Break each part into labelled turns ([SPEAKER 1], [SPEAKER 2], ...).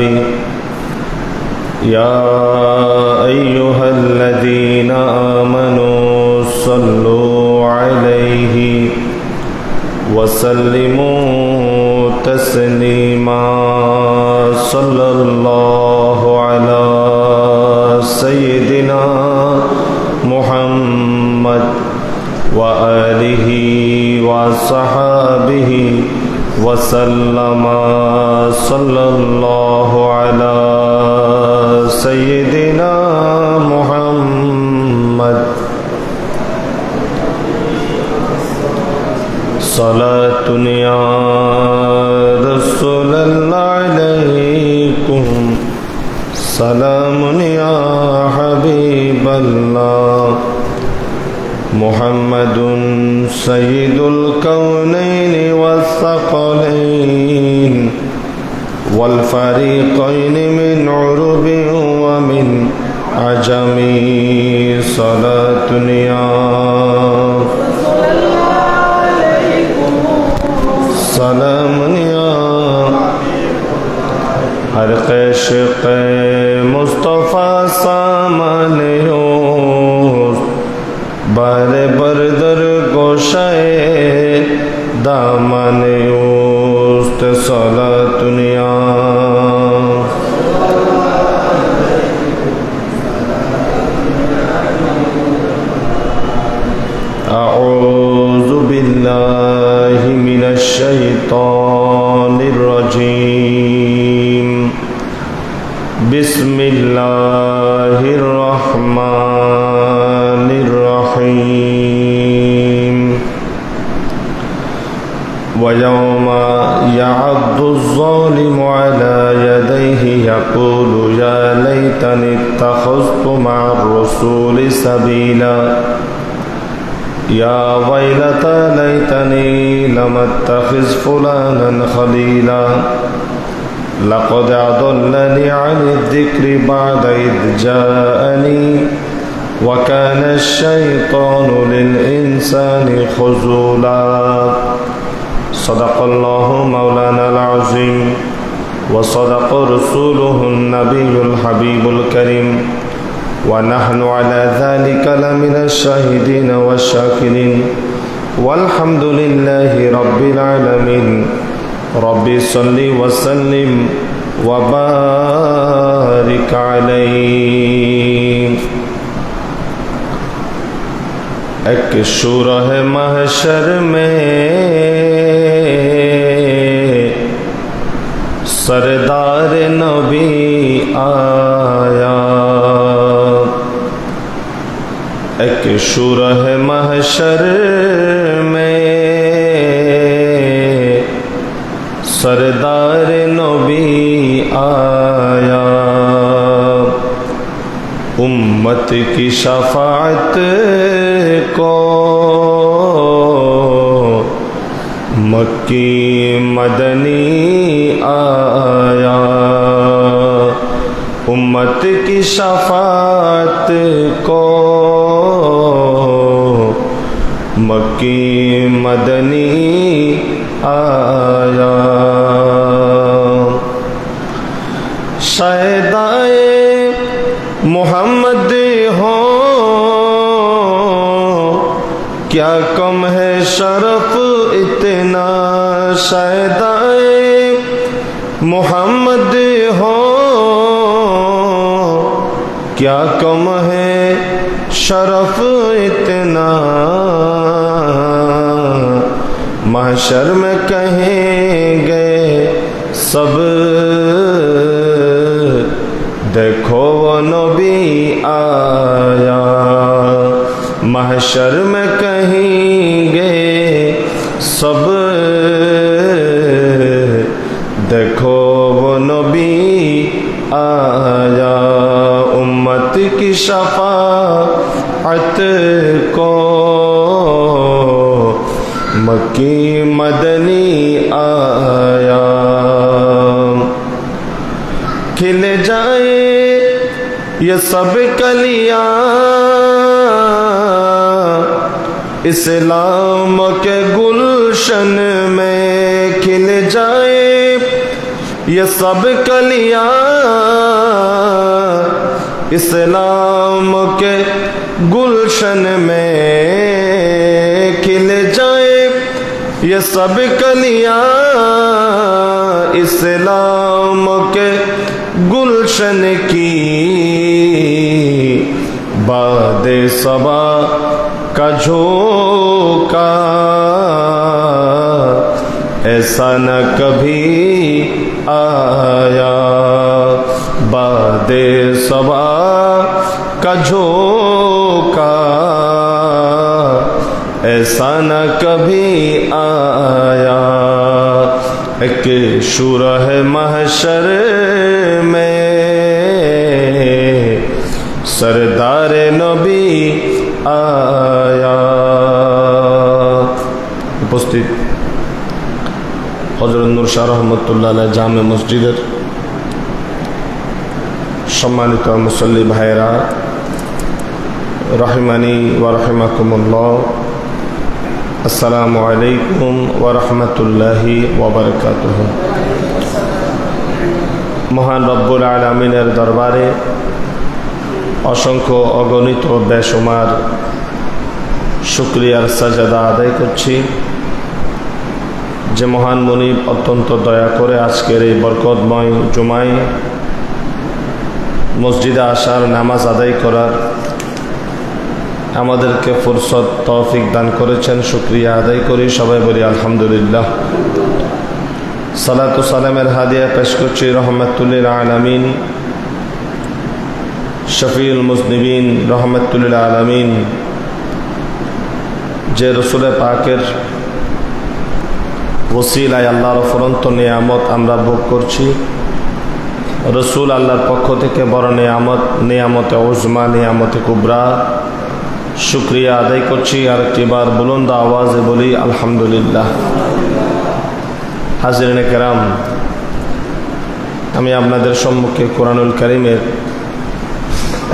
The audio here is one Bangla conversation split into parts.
[SPEAKER 1] النبي يا أيها الذين آمنوا صلوا عليه وسلموا تسليما صلى الله على سيدنا محمد وآله وصحابه وسلم صلى الله على سيدنا محمد صلاة يا رسول الله عليكم سلام يا حبيب الله محمد سيد الكونين والثقلين والفريقين من عرب ومن عجم صلاة يا سلام يا ہر عشق مصطفیٰ سامنے ہو بار بردر گوشائے دامن اوست صلاة یا اعوذ باللہ من الشیطان الرجیم بسم اللہ الرحمن الرحیم وَيَوْمَ يَعَضُّ الظَّالِمُ عَلَى يَدَيْهِ يَقُولُ يَا لَيْتَنِي اتَّخَذْتُ مَعَ الرُّسُولِ سَبِيلًا يَا وَيْلَتَى لَيْتَنِي لَمْ أَتَّخِذْ فُلَانًا خَلِيلًا لقد أضلني عن الذكر بعد إذ جاءني وكان الشيطان للإنسان خذولا صدق الله مولانا العظيم وصدق رسوله النبي الحبيب الكريم ونحن على ذلك لمن الشاهدين والشاكرين والحمد لله رب العالمين رب صل وسلم وبارك عليه ایک شورہ محشر میں سردار نبی آیا ایک شورہ محشر میں سردار نبی آیا امت کی شفاعت کو مکی مدنی آیا امت کی شفاعت کو مکی مدنی آیا شہدائے محمد ہو کیا کم ہے شرف اتنا شہدائے محمد ہو کیا کم ہے شرف اتنا محشر میں کہیں گے سب دیکھو وہ نبی آیا محشر میں کہیں گے سب دیکھو وہ نبی آیا امت کی شفاعت کو مکی مدنی آیا کھل جائے یہ سب کلیاں اسلام کے گلشن میں کھل جائے ये सब कलियां इस्लाम के गुलशन में खिल जाए, ये सब कलियां इस्लाम के गुलशन की, बाद सबा का झोंका ऐसा न कभी आया, बाद सबा का झोंका ऐसा न कभी आया। एक शूरह महशर में सरदार नबी आया। उपस्थित হযরত নূর শাহ রহমতুল্লাহ আলাইহি জামে মসজিদের সম্মানিত মুসল্লি ভাইরা, রহিমানি ওয়া রাহিমাকুমুল্লাহ, আসসালামু আলাইকুম ওয়া রাহমাতুল্লাহি ওয়া বারাকাতুহু। মহান রব্বুল আলামিনের দরবারে অসংখ্য অগণিত বেশুমার শুকরিয়ার সাজদা আদায় করছি যে মহান মুনিব অত্যন্ত দয়া করে আজকের এই বরকতময় জুমায় মসজিদে আসার, নামাজ আদায় করার আমাদেরকে ফুরসত তৌফিক দান করেছেন। শুকরিয়া আদায় করি, সবাই বলি আলহামদুলিল্লাহ। সালাতু সালামের হাদিয়া পেশ করছি রহমাতুল লিল আলামিন, শফিউল মুজনিবিন, রহমাতুল লিল আলামিন, যে রসুল পাকের ওসিলায় আল্লাহর অফুরন্ত নিয়ামত আমরা ভোগ করছি। রসুল আল্লাহর পক্ষ থেকে বড় নিয়ামত, নিয়ামতে উজমা, নিয়ামতে কুবরা, শুকরিয়া আদায় করছি। আর একটিবার বুলন্দ আওয়াজে বলি আলহামদুলিল্লাহ। হাজিরিনে কেরাম, আমি আপনাদের সম্মুখে কোরআনুল কারীমের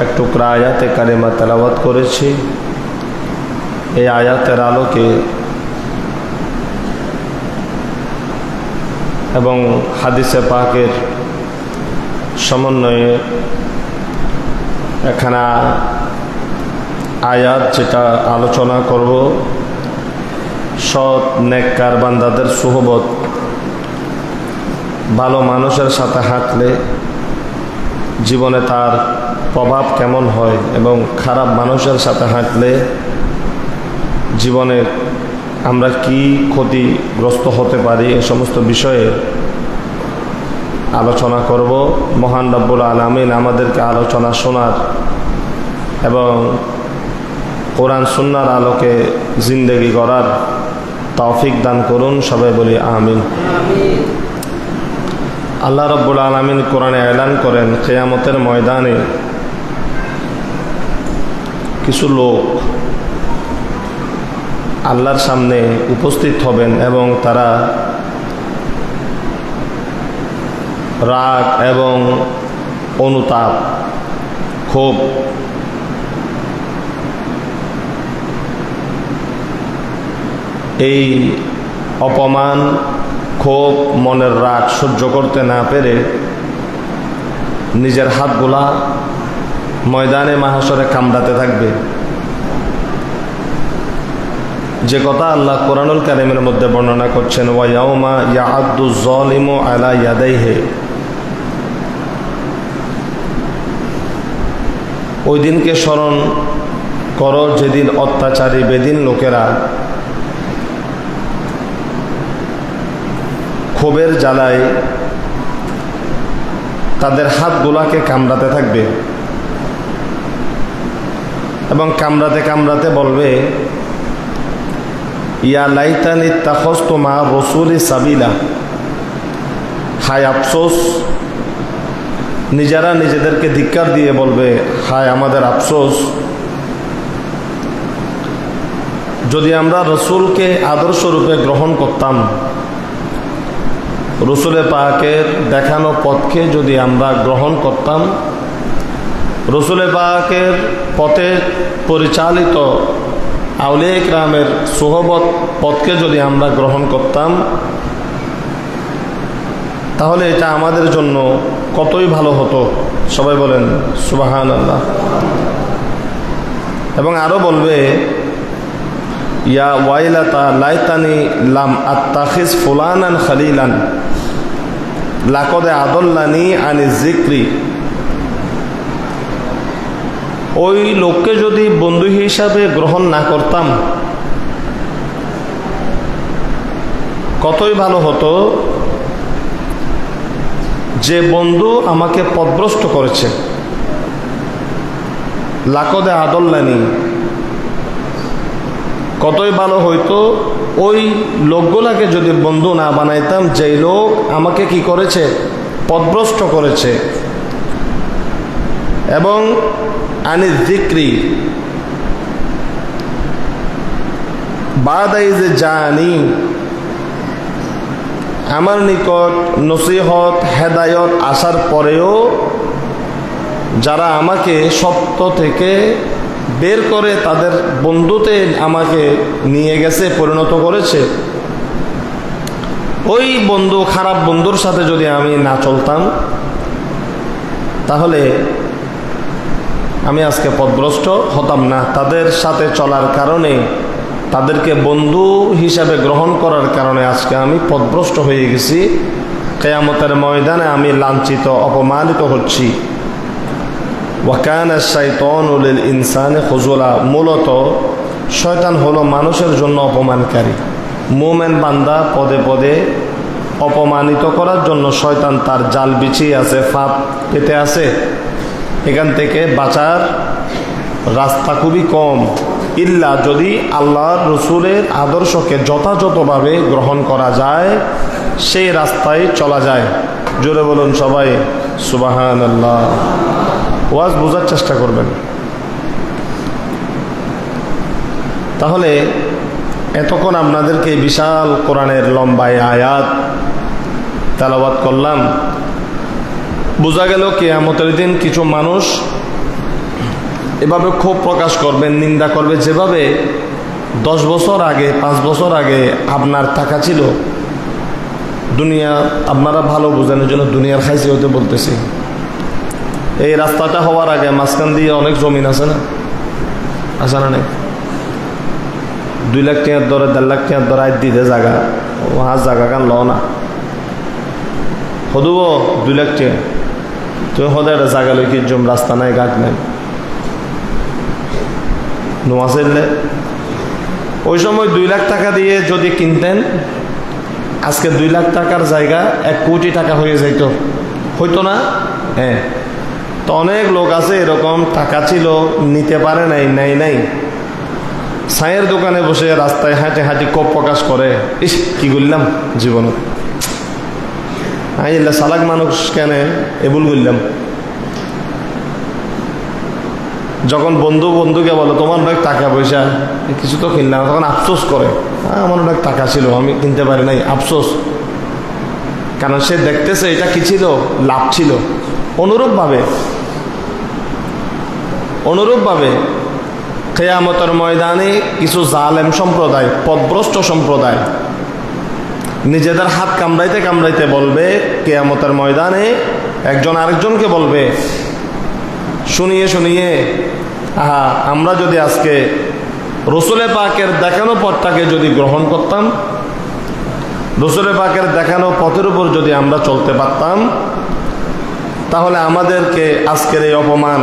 [SPEAKER 1] এক টুকরা আয়াতে কারিমা তেলাওয়াত করেছি। এই আয়াতের আলোকে এবং হাদিসে পাকের সমন্বয়ে এখানে আয়াত যেটা আলোচনা করব, সৎ নেককার বান্দাদের সুহবত, ভালো মানুষের সাথে হাঁটলে জীবনে তার প্রভাব কেমন হয় এবং খারাপ মানুষের সাথে হাঁটলে জীবনে আমরা কি ক্ষতিগ্রস্ত হতে পারি, এ সমস্ত বিষয়ে আলোচনা করব। মহান রব্বুল আলামিন আমাদেরকে আলোচনা শোনার এবং কোরআন সুন্নাহর আলোকে জিন্দেগি করার তৌফিক দান করুন, সবাই বলি আমিন। আল্লাহ রব্বুল আলামিন কোরআনে এলান করেন, কিয়ামতের ময়দানে কিছু লোক আল্লাহর সামনে উপস্থিত হবেন এবং তারা রাগ এবং অনুতাপ, ক্ষোভ, এই অপমান, ক্ষোভ, মনের রাগ সহ্য করতে না পেরে নিজের হাতগুলা ময়দানে মাহশরে কামড়াতে থাকবে। যে কথা আল্লাহ কোরআনুল কারীমের মধ্যে বর্ণনা করছেন, ওয়া ইয়াউমা ইয়াআদ্দু যালিমু আলা ইয়াদাইহি, ওই দিনকে স্মরণ করো যেদিন অত্যাচারী বেদিন লোকেরা ক্ষোভের জ্বালায় তাদের হাতগুলাকে কামড়াতে থাকবে এবং কামড়াতে কামড়াতে বলবে, ইয়া লাইতানি ইত্তাখাযতু মা রাসূলি সাবিলা, হায় আফসোস। নিজেরা নিজেদেরকে ধিক্কার দিয়ে বলবে, হায় আমাদের আফসোস, যদি আমরা রসুলকে আদর্শরূপে গ্রহণ করতাম, রসুলের পাকের দেখানো পথকে যদি আমরা গ্রহণ করতাম, রসুলের পাকের পথে পরিচালিত আউলিয়া ইকরামের সুহবত পথকে যদি আমরা গ্রহণ করতাম, তাহলে এটা আমাদের জন্য কতই ভালো হতো। সবাই বলেন সুবহানাল্লাহ। এবং আরো বলবে ইয়া ওয়াইলাতা লাইতানি লাম আত্তাখিজ ফুলানান খালিলান লাকদ আদাল্লানি আনি যিকরি। ওই লোককে যদি বন্ধু হিসাবে গ্রহণ না করতাম কতই ভালো হতো, যে বন্ধু আমাকে পথভ্রষ্ট করেছে। লাকদে আদল্লানি, কতই ভালো হইতো ওই লোকগুলাকে যদি বন্ধু না বানাইতাম, যেই লোক আমাকে কি করেছে, পথভ্রষ্ট করেছে। এবং আনি যিকরি বাদাই যে জানি, আমার নিকট নসিহত হেদায়ত আসার পরেও যারা আমাকে সত্য থেকে বের করে তাদের বন্ধুতে আমাকে নিয়ে গেছে, পরিণত করেছে, ওই বন্ধু খারাপ বন্ধুর সাথে যদি আমি না চলতাম তাহলে আমি আজকে পথভ্রষ্ট হতাম না। তাদের সাথে চলার কারণে, তাদেরকে বন্ধু হিসাবে গ্রহণ করার কারণে আজকে আমি পথভ্রষ্ট হয়ে গেছি। কিয়ামতের ময়দানে আমি লাঞ্ছিত, অপমানিত হচ্ছি। ওয়াকানা শাইতানু লিল ইনসানি খুজুলা, মূলত শয়তান হলো মানুষের জন্য অপমানকারী। মুমিন বান্দা পদে পদে অপমানিত করার জন্য শয়তান তার জাল বিছিয়ে আছে, ফাঁদ পেতে আছে। এখান থেকে বাঁচার রাস্তা খুবই কম, ইল্লা যদি আল্লাহর রসুলের আদর্শকে যথাযথভাবে গ্রহণ করা যায়, সেই রাস্তায় চলা যায়। জোরে বলুন সবাই সুবহানাল্লাহ। ওয়াজ বোঝার চেষ্টা করবেন। তাহলে এতক্ষণ আপনাদেরকে বিশাল কোরআনের লম্বায় আয়াত তেলাওয়াত করলাম। বোঝা গেল কিয়ামতের দিন কিছু মানুষ এভাবে ক্ষোভ প্রকাশ করবেন, নিন্দা করবে, যেভাবে 10 বছর আগে 5 বছর আগে আপনার টাকা ছিল। দুনিয়া আপনারা ভালো বোঝানোর জন্য দুনিয়ার খাইছি হতে বলতেছি। এই রাস্তাটা হওয়ার আগে মাঝখান দিয়ে অনেক জমিন আছে না, আছে না নেই? 2 লাখ টাকার দরে 1.5 লাখ টাকার দরে আজ দিতে জায়গা, ও হাজ জায়গা কান ল না হদুব 2 লাখ টাকা। তুমি হদে একটা জায়গা লই কি জম, রাস্তা নাই, ঘাট নাই, নোয়াশে। ওই সময় 2 লাখ টাকা দিয়ে যদি কিনতেন, আজকে 2 লাখ টাকার জায়গা 1 কোটি টাকা হয়ে যাইতো, হইতো না? হ্যাঁ। তো অনেক লোক আছে এরকম, টাকা ছিল, নিতে পারে নাই, নাই ছায়ের দোকানে বসে রাস্তায় হাঁটে হাঁটি কোপ প্রকাশ করে, ইস কি করলাম জীবনে, আইলা সালাক মানুষ কেন এবুল করলাম। যখন বন্ধুকে বলো তোমার অনেক টাকা পয়সা, কিছু তো কিনলাম, তখন আফসোস করে, আমার অনেক টাকা ছিল, আমি কিনতে পারি নাই, আফসোস। কারণ সে দেখতেছে এটা কি ছিল, লাভ ছিল। অনুরূপভাবে কিয়ামতের ময়দানে কিছু জালেম সম্প্রদায়, পথভ্রষ্ট সম্প্রদায় নিজেদের হাত কামড়াইতে কামড়াইতে বলবে কিয়ামতের ময়দানে, একজন আরেকজনকে বলবে, শুনিয়ে আহা, আমরা যদি আজকে রসুলে পাকের দেখানো পথটাকে যদি গ্রহণ করতাম, রসুলে পাকের দেখানো পথের উপর যদি আমরা চলতে পারতাম, তাহলে আমাদেরকে আজকের এই অপমান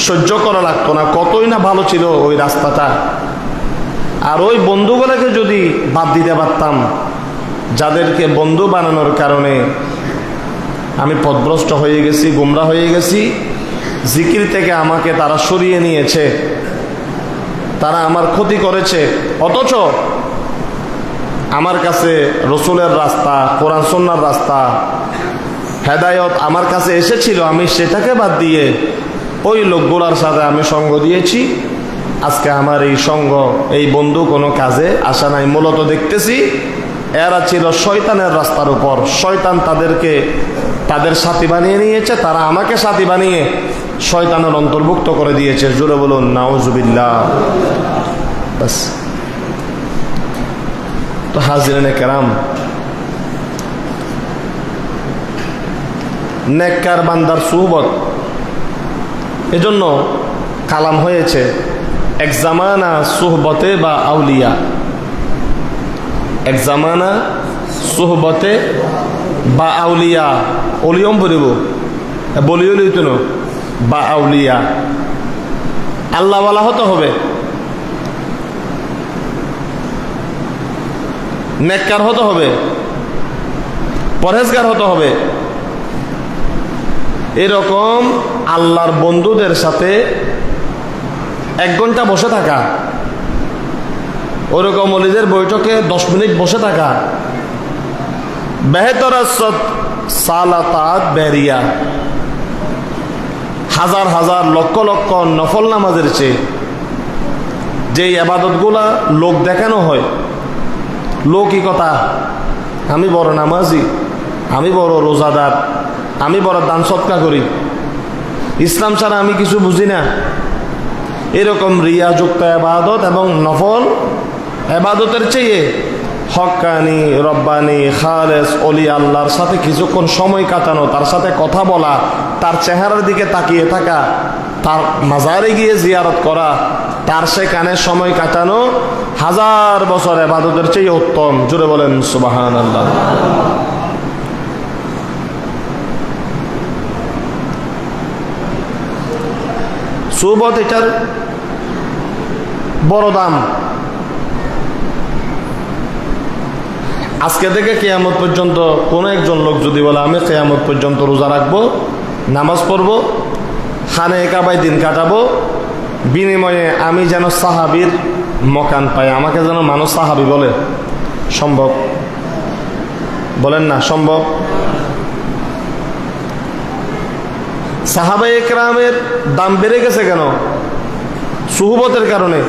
[SPEAKER 1] সহ্য করা লাগতো না। কতই না ভালো ছিল ওই রাস্তাটা। আর ওই বন্ধুগুলোকে যদি বাদ দিতে পারতাম, যাদেরকে বন্ধু বানানোর কারণে আমি পথভ্রষ্ট হয়ে গেছি, গুমরা হয়ে গেছি, জিকির থেকে আমাকে তারা সরিয়ে নিয়েছে, তারা আমার ক্ষতি করেছে। অথচ আমার কাছে রসুলের রাস্তা, কোরআন সুন্নাহর রাস্তা, হেদায়ত আমার কাছে এসেছিল, আমি সেটাকে বাদ দিয়ে ওই লোকগুলার সাথে আমি সঙ্গ দিয়েছি। আজকে আমার এই সঙ্গ, এই বন্ধু কোনো কাজে আসা নাই। মূলত দেখতেছি এরা ছিল শয়তানের রাস্তার উপর। শয়তান তাদেরকে তাদের সাথী বানিয়ে নিয়েছে, তারা আমাকে সাথী বানিয়ে শয়তানের অন্তর্ভুক্ত করে দিয়েছে। জোরে বলুন নাউজুবিল্লাহ। বাস। তো হাজিরিনে কেরাম, নেককার বান্দার সুহবত। এজন্য কালাম হয়েছে এক জামানা সুহবতে বা আউলিয়া, এক জামানা সুহবতে বা আউলিয়া, অলিয়ম বলিব বলিও লিত বা আউলিয়া। আল্লাহওয়ালা হতে হবে, নেককার হতে হবে, পরহেজগার হতে হবে। এরকম আল্লাহর বন্ধুদের সাথে 1 ঘন্টা বসে থাকা, ওরকম ওলিদের বৈঠকে 10 মিনিট বসে থাকা, বেহতর সালাতাত বেরিয়া, হাজার হাজার লক্ষ লক্ষ নফল নামাজের চেয়ে যে ইবাদতগুলা লোক দেখানো হয়, লৌকিকতা, আমি বড় নামাজি, আমি বড় রোজাদার, আমি বড় দান সৎকা করি, ইসলাম ছাড়া আমি কিছু বুঝি না, এরকম রিয়াযুক্ত ইবাদত এবং নফল ইবাদতের চেয়ে হক্কানি রব্বানি খালেস অলি আল্লাহর সাথে কিছুক্ষণ সময় কাটানো, তার সাথে কথা বলা, তার চেহারার দিকে তাকিয়ে থাকা, তার মাজারে গিয়ে জিয়ারত করা, তার সেখানে সময় কাটানো 1000 বছর ইবাদতের চেয়ে উত্তম। জুড়ে বলেন সুবহানাল্লাহ। সুহবত এটার বড় দাম। আজকে থেকে কিয়ামত পর্যন্ত কোন একজন লোক যদি বলে আমি কিয়ামত পর্যন্ত রোজা রাখবো, নামাজ পড়বো, খানে কাবায় দিন কাটাবো, বিনিময়ে আমি যেন সাহাবীর মকান পাই, আমাকে যেন মানুষ সাহাবী বলে, সম্ভব? বলেন না সম্ভব? সাহাবায়ে কেরামের দাম বেড়ে গেছে কেন? সুহবতের কারণে,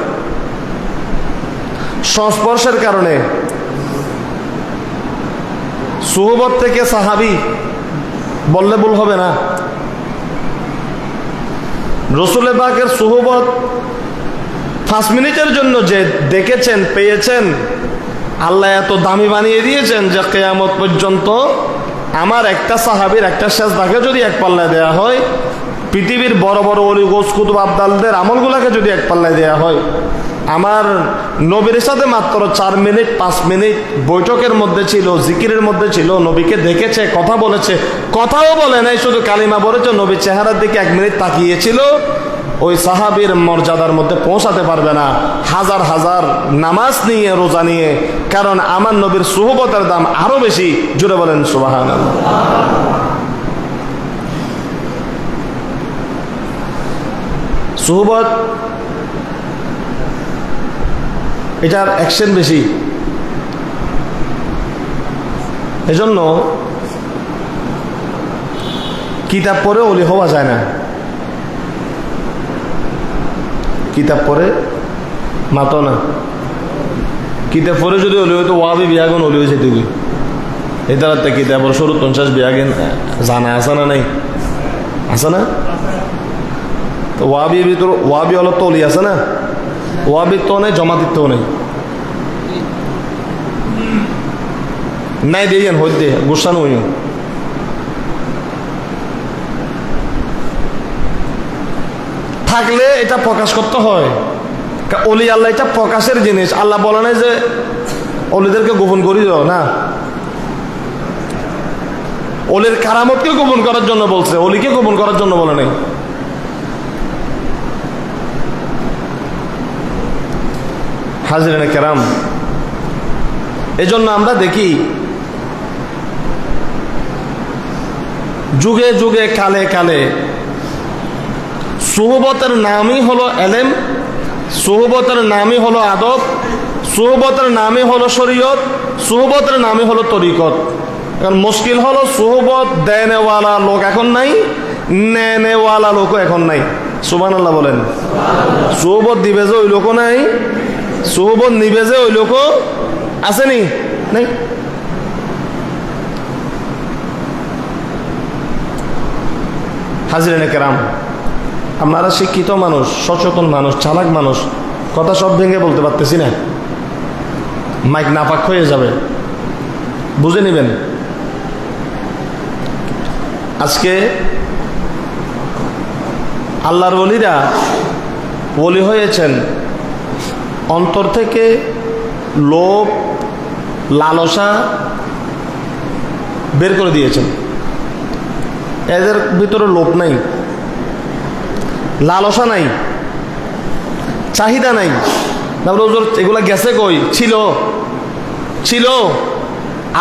[SPEAKER 1] সংস্পর্শের কারণে। সুহবত থেকে সাহাবী বললে ভুল হবে না। রসুল পাকের সুহবত 5 মিনিটের জন্য যে দেখেছেন, পেয়েছেন, আল্লাহ এত দামি বানিয়ে দিয়েছেন যে কিয়ামত পর্যন্ত আমার একটা সাহাবীর একটা সেজদাকে যদি এক পাল্লায় দেয়া হয়, পৃথিবীর বড় বড় ওলি গোস কুতুব আবদালদের আমলগুলাকে যদি এক পাল্লায় দেয়া হয়, আমার নবীর সাথে মাত্র 4 মিনিট 5 মিনিট বৈঠকের মধ্যে ছিল, জিকিরের মধ্যে ছিল, নবীকে দেখেছে, কথা বলেছে, কথাও বলে নাই, শুধু কালিমা বলেছে, নবীর চেহারার দিকে 1 মিনিট তাকিয়েছিল, ওই সাহাবীর মর্যাদার মধ্যে পৌঁছাতে পারবে না হাজার হাজার নামাজ নিয়ে, রোজা নিয়ে। কারণ আমার নবীর সুহবতের দাম আরো বেশি। জুড়ে বলেন সুবহানাল্লাহ। সুহবত এটার অ্যাকশন বেশি। এজন্য কিতাব পড়ে ওলি হওয়া যায় না। কিতাব পড়ে মাতো না। কিতাব পড়ে যদি ওলি হইতো ওয়াবি বিয়াগুন ওলি হয়েছে তুই এই তারাতে কিতাব সরু 50 বিয়াগেন জানা আছে না? নাই আছে না? তো ওয়াবি ভিতর ওয়াবি হলো তো অলি আছে না? ওয়াবির তো নেই, জমাতির নেই। নাই দিয়েন হইতে গুসানো হইও। থাকলে এটা প্রকাশ করতে হয়। অলি আল্লাহ এটা প্রকাশের জিনিস। আল্লাহ বলে নাই যে অলিদেরকে গোপন করি দাও না, অলির কারামতকে গোপন করার জন্য বলছে, অলিকে গোপন করার জন্য বলে নাই। হাজিরানে কেরাম, এজন্য আমরা দেখি যুগে যুগে কালে কালে সুহবতের নামই হলো এলেম, সুহবতের নামই হলো আদব, সুহবতের নামই হলো শরীয়ত, সুহবতের নামই হলো তরিকত। কারণ মুশকিল হলো সুহবত দেনেওয়ালা লোক এখন নাই, নেনেওয়ালা লোকও এখন নাই। সুবহানাল্লাহ বলেন। সুহবত দিবে যে ওই লোকও নাই, সুহবত নিবে যে ওই লোকও আসেনি, নাই। হাজিরানে কেরাম, আপনারা শিক্ষিত মানুষ, সচেতন মানুষ, চালাক মানুষ, কথা সব ভেঙে বলতে পারতেছি না, মাইক নাপাক হয়ে যাবে, বুঝে নেবেন। আজকে আল্লাহর ওলিরা ওলি হয়েছেন অন্তর থেকে লোভ লালসা বের করে দিয়েছেন। এদের ভিতরে লোভ নাই, লালসা নাই, চাহিদা নাই। তারপরে এগুলা গেছে কই? ছিল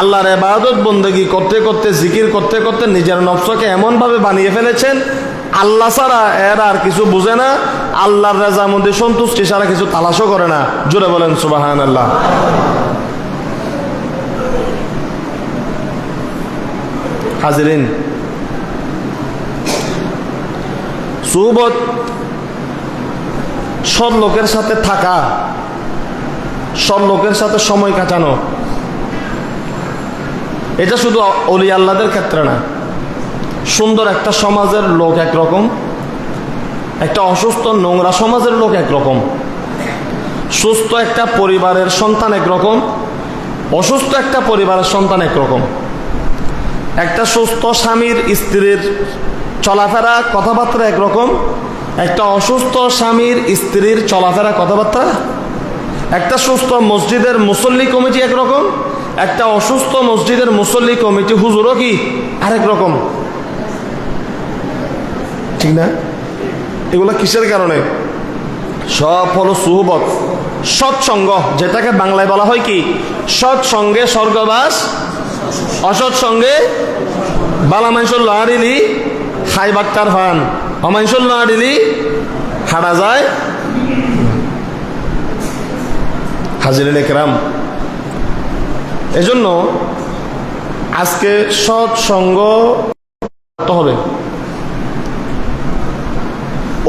[SPEAKER 1] আল্লাহর ইবাদত বন্দেগী করতে করতে, জিকির করতে করতে নিজের নফসকে এমনভাবে বানিয়ে ফেলেছেন, আল্লাহ ছাড়া এরা আর কিছু বুঝে না, আল্লাহর রাজামন্দি সন্তুষ্টি ছাড়া কিছু তালাশও করে না। জোরে বলেন সুবহানাল্লাহ। হাজিরিন, সুহবত, সৎ লোকের সাথে থাকা, সৎ লোকের সাথে সময় কাটানো, এটা শুধু ওলি আল্লাহদের ক্ষেত্রে না। সুন্দর একটা সমাজের লোক একরকম, একটা অসুস্থ নোংরা সমাজের লোক একরকম, সুস্থ একটা পরিবারের সন্তান একরকম, অসুস্থ একটা পরিবারের সন্তান একরকম। একটা সুস্থ স্বামীর স্ত্রীর চলাফেরা কথাবার্তা একরকম, একটা অসুস্থ স্বামীর স্ত্রীর চলাফেরা কথাবার্তা, একটা সুস্থ মসজিদের মুসল্লি কমিটি একরকম, একটা অসুস্থ মসজিদের মুসল্লি কমিটি হুজুরও কি আরেক রকম, ঠিক না? এগুলা কিসের কারণে? সব হলো সুহবত, সৎসঙ্গ, যেটাকে বাংলায় বলা হয় কি? সৎসঙ্গে স্বর্গবাস, অসৎ সঙ্গে বালা মাইসুল লাহারিলি খাই বাক্তার ফান, অমাইসুল লাহারিলি হারা যায়। হাজিরিন একরাম, এজন্য আজকে সৎসঙ্গ করতে হবে,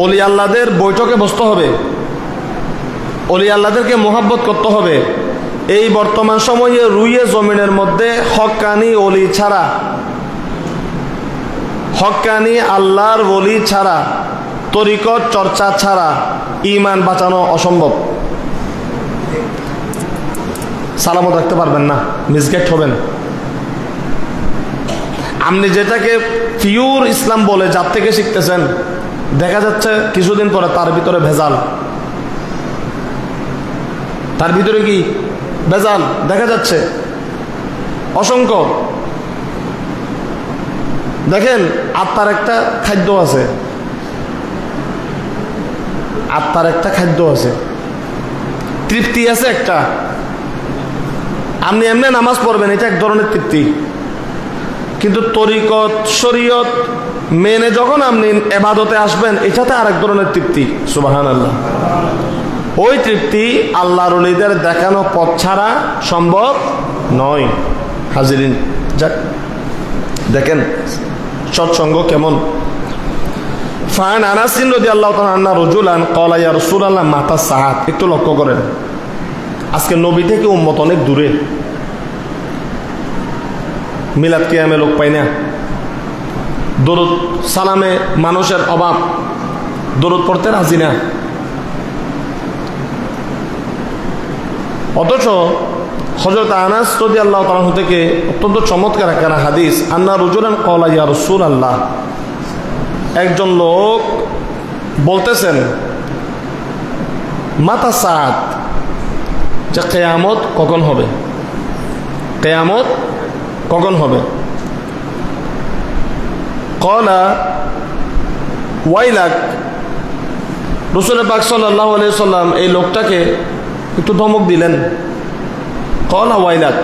[SPEAKER 1] ওলি আল্লাহদের বৈঠকে বসতে হবে, ওলি আল্লাহদেরকে মোহাব্বত করতে হবে। এই বর্তমান সময়ে রুইয়ে জমিনের মধ্যে হক্কানি ওলি ছাড়া, হক্কানি আল্লাহর ওলি ছাড়া, তরিকত চর্চা ছাড়া ঈমান বাঁচানো অসম্ভব। সালামত রাখতে পারবেন না, মিসগাইড হবেন। আপনি যেটাকে পিওর ইসলাম বলে যার থেকে শিখতেছেন, দেখা যাচ্ছে কিছুদিন পরে তার ভিতরে ভেজাল, তার ভিতরে কি ভেজাল দেখা যাচ্ছে অসংখ্য। দেখেন, আত্মার একটা খাদ্য আছে, আত্মার একটা খাদ্য আছে, তৃপ্তি আছে একটা। আপনি এমনি নামাজ পড়বেন, এটা এক ধরনের তৃপ্তি, কিন্তু তরিকত শরীয়ত মেনে যখন আপনি ইবাদতে আসবেন, এটাতে আরেক ধরনের তৃপ্তি। সুবহানাল্লাহ। ওই তৃপ্তি আল্লাহর ওলিদের দেখানো পথ ছাড়া সম্ভব নয়। হাজিরিন, যাক দেখেন সৎসঙ্গ কেমন। ফান আনাস রাদিয়াল্লাহু তাআলা আন্না রাজুলান ক্বালা ইয়া রাসূলুল্লাহ মাতা সাআত। একটু লক্ষ্য করেন, আজকে নবী থেকে উম্মত অনেক দূরে, মিলাদ কিয়ামে লোক পাই না, দরুদ সালামে মানুষের অভাব, দরুদ পড়তে রাজি না। অথচ হযরত আনাস রাদিয়াল্লাহু তাআলা থেকে অত্যন্ত চমৎকার একটা হাদিস, আন্না রাজুলান ক্বালা ইয়া রাসূলুল্লাহ, একজন লোক বলতেছেন মাতা সাআত, যে কিয়ামত কখন হবে, কিয়ামত কখন হবে। ক্বালা ওয়াইলাক, রাসূল পাক সাল্লাল্লাহু আলাইহি ওয়াসাল্লাম এই লোকটাকে একটু ধমক দিলেন। ক্বালা ওয়াইলাক,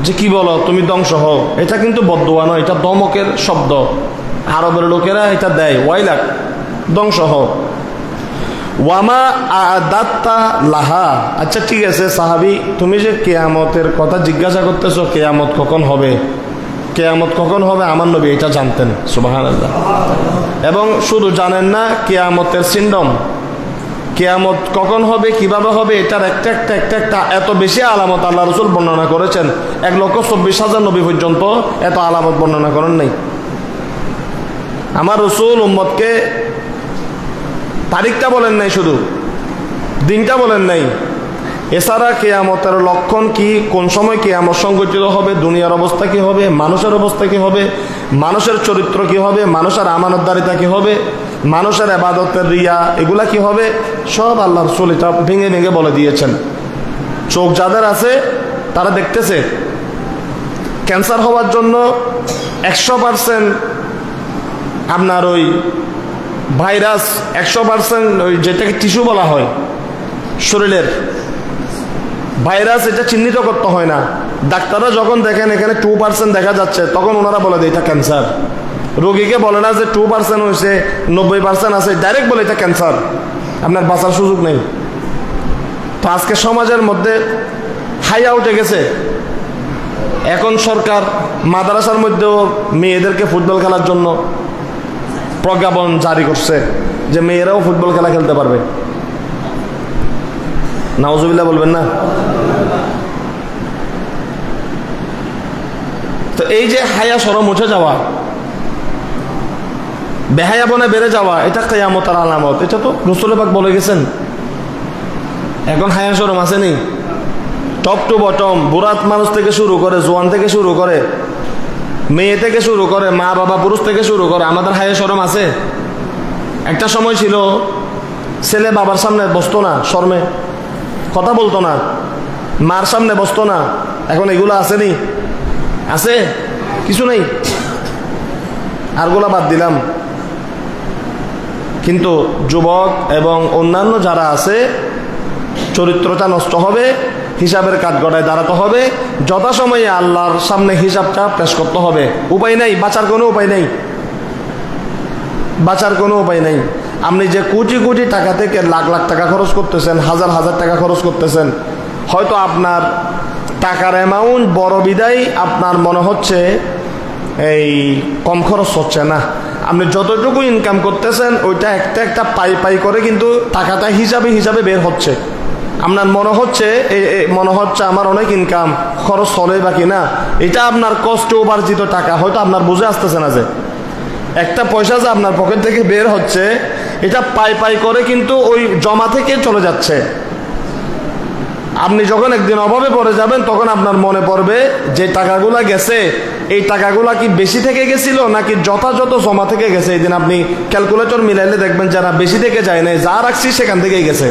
[SPEAKER 1] যে কি বলো তুমি, ধ্বংস হও। এটা কিন্তু বদদোয়া নয়, এটা ধমকের শব্দ, আরবের লোকেরা এটা দেয়। ওয়াইলাক, ধ্বংস হও। ওয়ামা আদাত্তা লাহা, আচ্ছা ঠিক আছে সাহাবী, তুমি যে কিয়ামতের কথা জিজ্ঞাসা করতেছো, কিয়ামত কখন হবে, কিয়ামত কখন হবে, আমার নবী এটা জানতেন। সুবহানাল্লাহ। এবং শুধু জানেন না, কিয়ামতের সিন্ডম, কিয়ামত কখন হবে, কিভাবে হবে, এটার একটা একটা একটা একটা এত বেশি আলামত আল্লাহ রাসূল বর্ণনা করেছেন। 1,24,000 নবী পর্যন্ত এত আলামত বর্ণনা করেন নাই। আমার রাসূল উম্মতকে তারিখটা বলেন নাই, শুধু দিনটা বলেন নাই, এছাড়া কিয়ামতের লক্ষণ কি, কোন সময় কিয়ামত সংঘটিত হবে, দুনিয়ার অবস্থা কি হবে, মানুষের অবস্থা কি হবে, মানুষের চরিত্র কি হবে, মানুষের আমানতদারিতা কি হবে, মানুষের ইবাদতের রিয়া এগুলা কি হবে, সব আল্লাহ রাসূল এটা ভেঙে ভেঙে বলে দিয়েছেন। চোখ যাদের আছে তারা দেখতেছে। ক্যান্সার হওয়ার জন্য 100% আপনার ওই ভাইরাস, 100% ওই যেটাকে টিস্যু বলা হয় শরীরের ভাইরাস, এটা চিহ্নিত করতে হয় না। ডাক্তাররা যখন দেখেন এখানে 2% দেখা যাচ্ছে, তখন ওনারা বলে দেয় এটা ক্যান্সার। রোগীকে বলে না যে 2% হয়েছে, 90% আছে, ডাইরেক্ট বলে এটা ক্যান্সার, আপনার বাঁচার সুযোগ নেই। তো আজকে সমাজের মধ্যে হাইয়া উঠে গেছে। এখন সরকার মাদ্রাসার মধ্যেও মেয়েদেরকে ফুটবল খেলার জন্য প্রজ্ঞাপন জারি করছে যে মেয়েরাও ফুটবল খেলা খেলতে পারবে। নাউজুবিল্লাহ বলবেন না? তো এই যে হায়া শরম উঠে যাওয়া, বেহায়া বনে বেড়ে যাওয়া, এটা কিয়ামতের আলামত। এটা তো রাসূল পাক বলে গেছেন। এখন হায়া শরম আসেনি? টপ টু বটম, বুড়াত মানুষ থেকে শুরু করে, জোয়ান থেকে শুরু করে, মেয়ে থেকে শুরু করে, মা বাবা পুরুষ থেকে শুরু করে, আমাদের হায়া শরম আছে? একটা সময় ছিল ছেলে বাবার সামনে বসতো না, শর্মে কথা বলতো না, মার সামনে বসতো না। এখন এগুলো আসেনি? আছে? কিছু নেই। আরগুলা বাদ দিলাম। কিন্তু যুবক এবং অন্যান্য যারা আছে, চরিত্রটা নষ্ট হবে, হিসাবের কাঠগড়ায় দাঁড়াতে হবে, যথাসময়ে আল্লাহর সামনে হিসাবটা পেশ করতে হবে। উপায় নেই, বাঁচার কোনো উপায় নেই, বাঁচার কোনো উপায় নেই। আপনি যে কোটি কোটি টাকা থেকে লাখ লাখ টাকা খরচ করতেছেন, হাজার হাজার টাকা খরচ করতেছেন, হয়তো আপনার টাকার অ্যামাউন্ট বড় বিদায় আপনার মনে হচ্ছে এই কম খরচ হচ্ছে না। আপনি যতটুকু ইনকাম করতেছেন ওইটা একটা একটা পাই পাই করে কিন্তু টাকাটা হিসাবে হিসাবে বের হচ্ছে। আপনার মনে হচ্ছে আমার অনেক ইনকাম, খরচ চলে বাকি না। এটা আপনার কষ্ট উপার্জিত টাকা, হয়তো আপনার বুঝে আসতেছে না যে একটা পয়সা যে আপনার পকেট থেকে বের হচ্ছে, এটা পাই পাই করে কিন্তু ওই জমা থেকে চলে যাচ্ছে। আপনি যখন একদিন অভাবে পড়ে যাবেন, তখন আপনার মনে পড়বে যে টাকাগুলা গেছে, এই টাকাগুলা কি বেশি থেকে গেছিল নাকি যথাযথ জমা থেকে গেছে। এই দিন আপনি ক্যালকুলেটর মিলাইলে দেখবেন যারা বেশি থেকে যায় নাই, যা রাখছি সেখান থেকেই গেছে।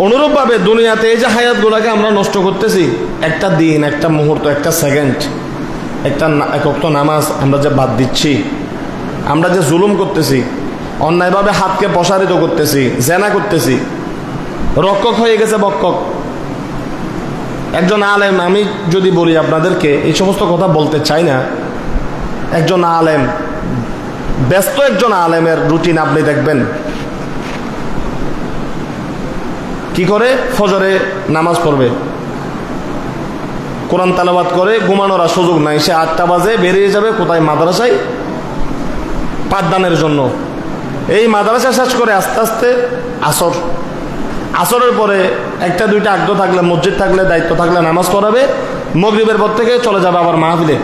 [SPEAKER 1] অনুরূপভাবে দুনিয়াতে এই যে হায়াতগুলোকে আমরা নষ্ট করতেছি, একটা দিন, একটা মুহূর্ত, একটা সেকেন্ড, একটা এক ওয়াক্ত নামাজ আমরা যে বাদ দিচ্ছি, আমরা যে জুলুম করতেছি, অন্যায়ভাবে হাতকে প্রসারিত করতেছি, জেনা করতেছি, রক্ষক হয়ে গেছে বক্ষক। একজন আলেম, আমি যদি বলি আপনাদেরকে, এই সমস্ত কথা বলতে চাই না, একজন আলেম, ব্যস্ত একজন আলেমের রুটিন আপনি দেখবেন। কি করে? ফজরে নামাজ পড়বে, কোরআন তেলাওয়াত করে, ঘুমানোর আর সুযোগ নাই। সে 8টা বাজে বেরিয়ে যাবে কোথায়? মাদ্রাসায় পাঠদানের জন্য। এই মাদ্রাসা শেষ করে আস্তে আস্তে আসরের পরে একটা দুইটা আগ্দ থাকলে, মসজিদ থাকলে, দায়িত্ব থাকলে নামাজ পড়াবে। মাগরিবের পর থেকে চলে যাবে আবার মাহফিলে।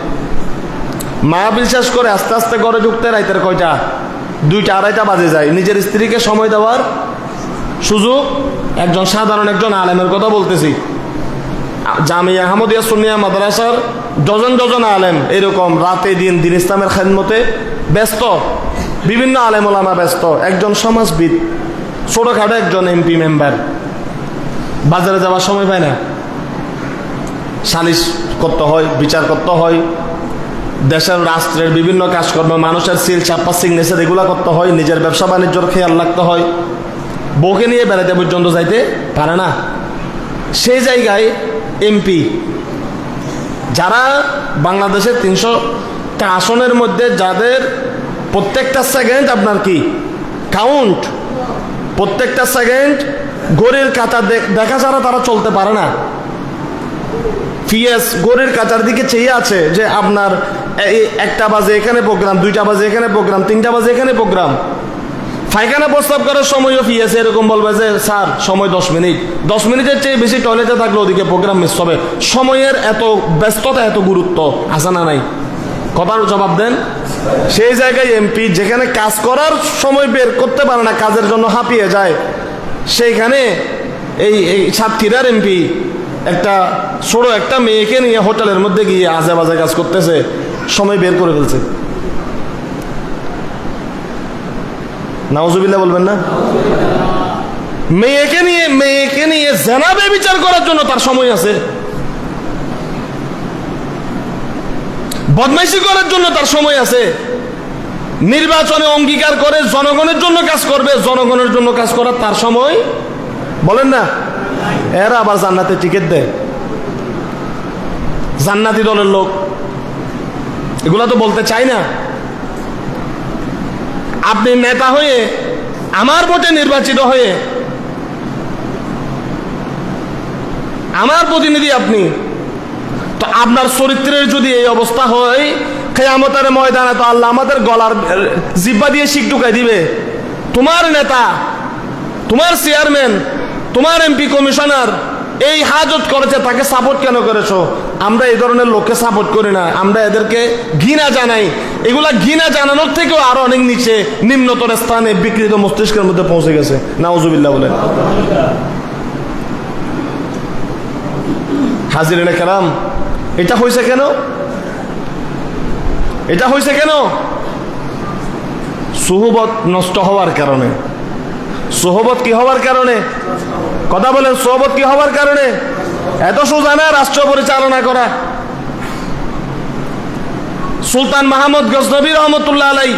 [SPEAKER 1] মাহফিল শেষ করে আস্তে আস্তে ঘরে ঢুকতে রাইতের কয়টা? 2টা 2:30 বাজে যায়। নিজের স্ত্রীকে সময় দেওয়ার সুযোগ। একজন সাধারণ একজন আলেমের কথা বলতেছি, জামিয়া আহমদিয়া সুন্নিয়া মাদ্রাসার ডজন ডজন আলেম এরকম রাতে দিন ইসলামের খেদমতে ব্যস্ত, বিভিন্ন আলেম ওলামা ব্যস্ত। একজন সমাজবিদ, ছোটখাটো একজন এমপি মেম্বার বাজারে যাওয়ার সময় পায় না। সালিশ করতে হয়, বিচার করতে হয়, দেশের রাষ্ট্রের বিভিন্ন কাজকর্ম, মানুষের সিল চাপা সিগনেচার এগুলা করতে হয়, নিজের ব্যবসা বাণিজ্যর খেয়াল রাখতে হয়, বউকে নিয়ে বেড়াতে পর্যন্ত যাইতে পারে না। সেই জায়গায় এমপি, যারা বাংলাদেশের 300টা আসনের মধ্যে যাদের প্রত্যেকটা সেকেন্ড আপনার কি কাউন্ট, প্রত্যেকটা সেকেন্ড ঘড়ির কাঁটা দেখা ছাড়া তারা চলতে পারে না। পিএস ঘড়ির কাঁটার দিকে চেয়ে আছে যে আপনার 1টা বাজে এখানে প্রোগ্রাম, 2টা বাজে এখানে প্রোগ্রাম, 3টা বাজে এখানে প্রোগ্রাম। পায়খানা প্রস্তাব করার সময়ও পিএস এরকম বলবে যে স্যার সময় 10 মিনিট, 10 মিনিটের চেয়ে বেশি টয়লেটে থাকলে ওদিকে প্রোগ্রাম মিস হবে। সময়ের এত ব্যস্ততা, এত গুরুত্ব আছে না নাই? কথার জবাব দেন। সেই জায়গায় এমপি যেখানে কাজ করার সময় বের করতে পারে না, কাজের জন্য হাঁপিয়ে যায়, সেইখানে এই সাতক্ষীরার এমপি একটা ছোট একটা মেয়েকে নিয়ে হোটেলের মধ্যে গিয়ে আজে বাজে কাজ করতেছে, সময় বের করে ফেলছে। নাউজুবিল্লাহ বলবেন না? মেয়েকে নিয়ে জেনাবে বিচার করার জন্য তার সময় আছে, বদমাইশি করার জন্য তার সময় আছে, নির্বাচনে অঙ্গীকার করে জনগণের জন্য কাজ করবে, জনগণের জন্য কাজ করার তার সময় বলেন না। এরা আবার জান্নাতে টিকিট দেয়, জান্নাতি দলের লোক, এগুলা তো বলতে চাই না। আপনি নেতা হয়ে, আমার ভোটে নির্বাচিত হয়ে, আমার প্রতিনিধি আপনি, তো আপনার চরিত্রের যদি এই অবস্থা হয়, কিয়ামতের ময়দানে তো আল্লাহ আমাদের গলার জিহ্বা দিয়ে শিক ঢুকাই দিবে। তোমার নেতা, তোমার চেয়ারম্যান, তোমার এমপি কমিশনার এই হাজত করেছে, তাকে সাপোর্ট কেন করেছো? আমরা এই ধরনের লোককে সাপোর্ট করি না, আমরা এদেরকে ঘৃণা জানাই। এগুলা ঘৃণা জানানোর থেকেও আরো অনেক নিচে, নিম্নতর স্থানে বিকৃত মস্তিষ্কের মধ্যে পৌঁছে গেছে। নাউজুবিল্লাহ বলেন। হাজিরিনে কেরাম, এটা হয়েছে কেন? এটা হয়েছে কেন? সুহবত নষ্ট হওয়ার কারণে। সোহবত কি হওয়ার কারণে? কথা বলেন, সোহবত কি হওয়ার কারণে? এত সোজা না রাষ্ট্র পরিচালনা করা। সুলতান মাহমুদ গজনবী রহমতুল্লাহ আলাই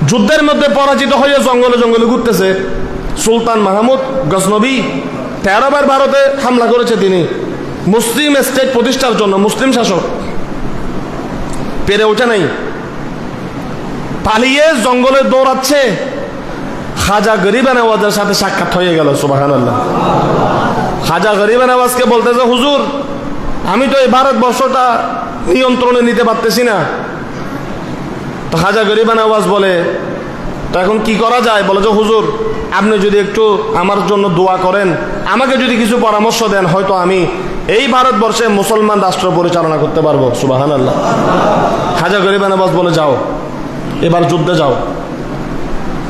[SPEAKER 1] যুদ্ধের মধ্যে পরাজিত হয়ে জঙ্গলে জঙ্গলে ঘুরতেছে। সুলতান মাহমুদ গজনবী 13 বার ভারতে হামলা করেছে তিনি, মুসলিম স্টেট প্রতিষ্ঠার জন্য, মুসলিম শাসক। পেরে ওঠে নাই, পালিয়ে জঙ্গলে দৌড়াচ্ছে। খাজা গরিব নওয়াজের সাথে সাক্ষাৎ হয়ে গেল। সুবহানাল্লাহ। খাজা গরিব নওয়াজকে বলতেছে, হুজুর আমি তো এই ভারতবর্ষটা নিয়ন্ত্রণে নিতে পারতেছি না। তো খাজা গরিব নওয়াজ বলে, তো এখন কি করা যায়? বলে যে হুজুর আপনি যদি একটু আমার জন্য দোয়া করেন, আমাকে যদি কিছু পরামর্শ দেন, হয়তো আমি এই ভারতবর্ষে মুসলমান রাষ্ট্র পরিচালনা করতে পারবো। সুবহানাল্লাহ। খাজা গরিব নওয়াজ বলে, যাও এবার যুদ্ধে যাও।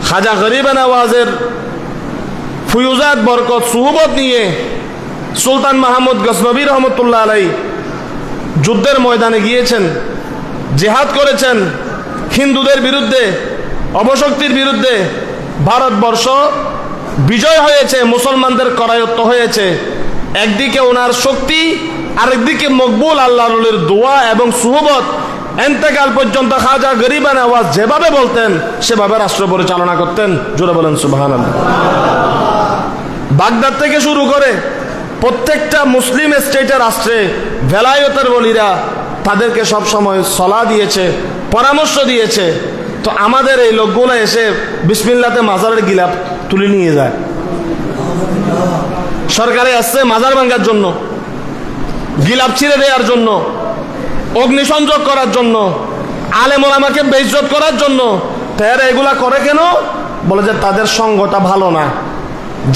[SPEAKER 1] খাজা গরিব নওয়াজের ফুয়ুজাত বরকত সুহবত নিয়ে সুলতান মাহমুদ গজনবী রহমতুল্লাহ আলাই যুদ্ধের ময়দানে গিয়েছেন, জিহাদ করেছেন হিন্দুদের বিরুদ্ধে, অবশক্তির বিরুদ্ধে। ভারতবর্ষ বিজয় হয়েছে, মুসলমানদের করায়ত্ত হয়েছে। একদিকে ওনার শক্তি, আরেকদিকে মকবুল আল্লাহর দোয়া এবং সুহবত। এন্তেকাল পর্যন্ত খাজা গরিব নওয়াজ যেভাবে বলতেন সেভাবে রাষ্ট্র পরিচালনা করতেন। জোরে বলেন সুবহানাল্লাহ। বাগদাদ থেকে শুরু করে প্রত্যেকটা মুসলিম স্টেটের রাষ্ট্রে ভেলায়তের বলিরা তাদেরকে সব সময় সলাহ দিয়েছে, পরামর্শ দিয়েছে। তো আমাদের এই লোকগুলো এসে বিসমিল্লাতে মাজারের গিলাপ তুলে নিয়ে যায়। সরকারে আসছে মাজার ভাঙার জন্য, গিলাপ ছিঁড়ে দেওয়ার জন্য, অগ্নিসংযোগ করার জন্য, আলেম ওলামাকে বেইজ্জত করার জন্য। তারা এগুলা করে কেন? বলে যে তাদের সঙ্গটা ভালো না।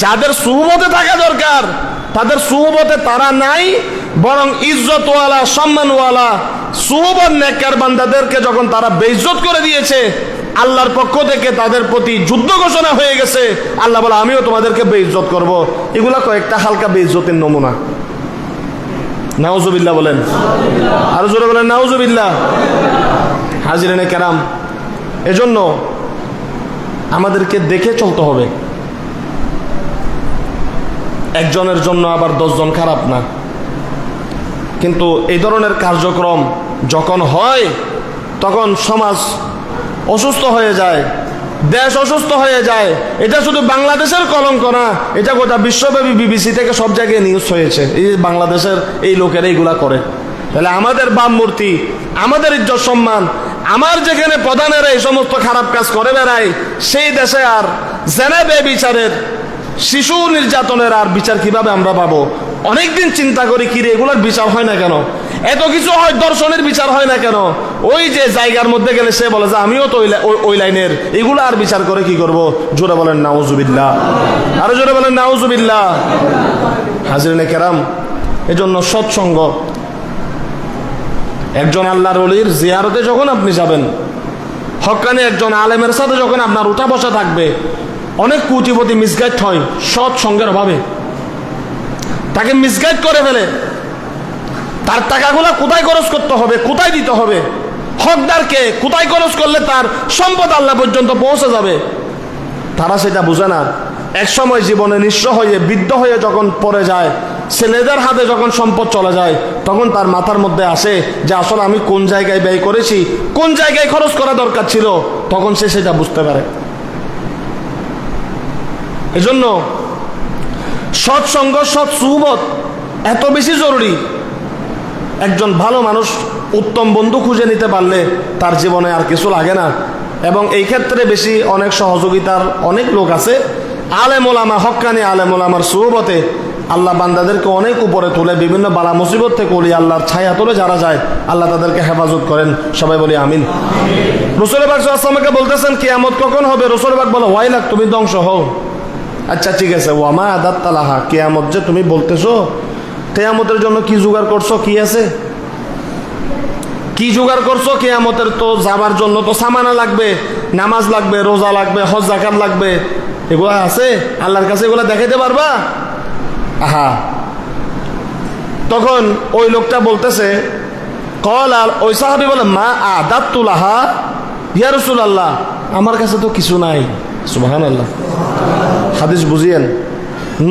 [SPEAKER 1] যাদের সুহবতে থাকা দরকার তাদের সুহবতে তারা নাই, বরং ইজ্জতওয়ালা, সম্মানওয়ালা সুহবত নেককার বান্দাদেরকে যখন তারা বেইজ্জত করে দিয়েছে, আল্লাহর পক্ষ থেকে তাদের প্রতি যুদ্ধ ঘোষণা হয়ে গেছে। আল্লাহ বলে, আমিও তোমাদেরকে বেইজ্জত করব। এগুলা কয়েকটা হালকা বেইজ্জতের নমুনা। নাউজুবিল্লাহ বলেন, আরো জোরে বলেন নাউজুবিল্লাহ। হাজিরিনে কেরাম, এজন্য আমাদেরকে দেখে চলতে হবে। একজনের জন্য আবার 10 জন খারাপ না, কিন্তু এই ধরনের কার্যক্রম যখন হয় তখন সমাজ অসুস্থ হয়ে যায়, দেশ অসুস্থ হয়ে যায়। এটা শুধু বাংলাদেশের কলঙ্ক না, এটা গোটা বিশ্বব্যাপী বিবিসি থেকে সব জায়গায় নিউজ হয়েছে। এই বাংলাদেশের এই লোকেরা এইগুলা করে। তাহলে আমাদের বামমূর্তি, আমাদের ইজ্জত সম্মান, আমার যেখানে প্রধানেরা এই সমস্ত খারাপ কাজ করে বেড়ায়, সেই দেশে আর জেনাবে বিচারের, শিশু নির্যাতনের আর বিচার কিভাবে আমরা পাবো? অনেকদিন চিন্তা করি, কিরে এগুলোর বিচার হয় না কেন? এত কিছু হয়, দর্শনের বিচার হয় না কেন? ওই যে জায়গার মধ্যে গেলে সে বলে যে আমিও তো ওই লাইনের, এগুলো আর বিচার করে কি করব? জোরে বলেন নাউজুবিল্লাহ, আরো জোরে বলেন নাউজুবিল্লাহ। হাজিরিনে কেরাম, এজন্য সৎসঙ্গ, একজন আল্লাহর ওলির জিয়ারতে যখন আপনি যাবেন, হক্কানি একজন আলেমের সাথে যখন আপনার উঠা বসা থাকবে, অনেক কোটিপতি মিসগাইড হয় সৎ সঙ্গের অভাবে, তাকে মিসগাইড করে ফেলে। তার টাকাগুলো কোথায় খরচ করতে হবে, কোথায় দিতে হবে, হকদারকে কোথায় খরচ করলে তার সম্পদ আল্লাহ পর্যন্ত পৌঁছে যাবে, তারা সেটা বুঝে না। এক সময় জীবনে নিঃস্ব হয়ে বৃদ্ধ হয়ে যখন পড়ে যায়, ছেলেদের হাতে যখন সম্পদ চলে যায়, তখন তার মাথার মধ্যে আসে যে আসলে আমি কোন জায়গায় ব্যয় করেছি, কোন জায়গায় খরচ করা দরকার ছিল, তখন সে সেটা বুঝতে পারে। এজন্য সৎসঙ্গ, সৎ সুহবত এত বেশি জরুরি। একজন ভালো মানুষ, উত্তম বন্ধু খুঁজে নিতে পারলে তার জীবনে আর কিছু লাগে না। এবং এই ক্ষেত্রে বেশি অনেক সহযোগিতার অনেক লোক আছে। আলেম ওলামা, হক্কানি আলেম ওলামার সুহবতে আল্লাহ বান্দাদেরকে অনেক উপরে তুলে, বিভিন্ন বালা মুসিবত থেকে ওলি আল্লাহর ছায়া তুলে যারা যায়, আল্লাহ তাদেরকে হেফাজত করেন। সবাই বলি আমিন। রাসূল পাক সাল্লাল্লাহু আলাইহি ওয়াসাল্লামকে বলতেছেন কিয়ামত কখন হবে? রাসূল পাক বলে ওয়াইলাক, তুমি ধ্বংস হও। আচ্ছা ঠিক আছে, ওয়ামা আদাত্তালাহা, কিয়ামত যে তুমি বলতেছো, কিয়ামতের জন্য কি জোগাড় করছো, কি আছে, কি জোগাড় করছো? কিয়ামতের তো যাবার জন্য তো সামানা লাগবে, নামাজ লাগবে, রোজা লাগবে, হজ যাকাত লাগবে, এগুলো আছে আল্লাহর কাছে, এগুলো দেখাইতে পারবা? আহা, তখন ওই লোকটা বলতেছে, কল আর ওই সাহাবী বলে মা আদাত্তুলাহা ইয়া রাসূলুল্লাহ, আমার কাছে তো কিছু নাই। সুবহানাল্লাহ। হাদিস বুঝিয়েন,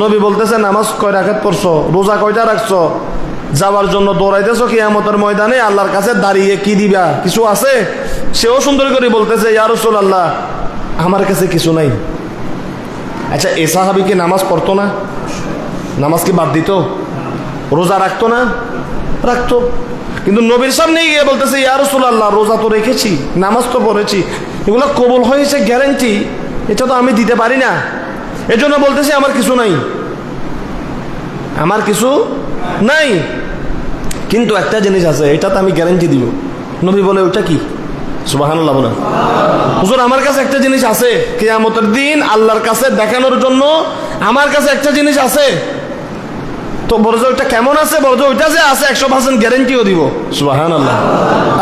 [SPEAKER 1] নবী বলতেছে নামাজ কয় রাকাত পড়ছো, রোজা কয়টা রাখছো, যাওয়ার জন্য দৌড়াইতেছো কিয়ামতের ময়দানে, আল্লাহর কাছে দাঁড়িয়ে কি দিবা, কিছু আছে? সেও সুন্দর করে বলতেছে ইয়া রাসূলুল্লাহ, আমার কাছে কিছু নাই। আচ্ছা, এ সাহাবী কি নামাজ পড়তো না? নামাজ কি বাদ দিত? রোজা রাখতো না? রাখতো। কিন্তু নবীর সামনে গিয়ে বলতেছে ইয়া রাসূলুল্লাহ, রোজা তো রেখেছি, নামাজ তো পড়েছি, এগুলো কবুল হয়েছে গ্যারান্টি, এটা তো আমি দিতে পারি না। এজন্য বলতেছি আমার কিছু নাই, আমার কিছু নাই, কিন্তু একটা জিনিস আছে, এটা তো আমি গ্যারান্টি দিব। নবী বলে ওটা কি? সুবহানাল্লাহ বলেন। হুজুর আমার কাছে একটা জিনিস আছে, কিয়ামতের দিন আল্লাহর কাছে দেখানোর জন্য আমার কাছে একটা জিনিস আছে। তো বড় যে ওইটা কেমন আছে? বড় যে ওইটা যে আছে 100% গ্যারান্টিও দিব। সুবহানাল্লাহ।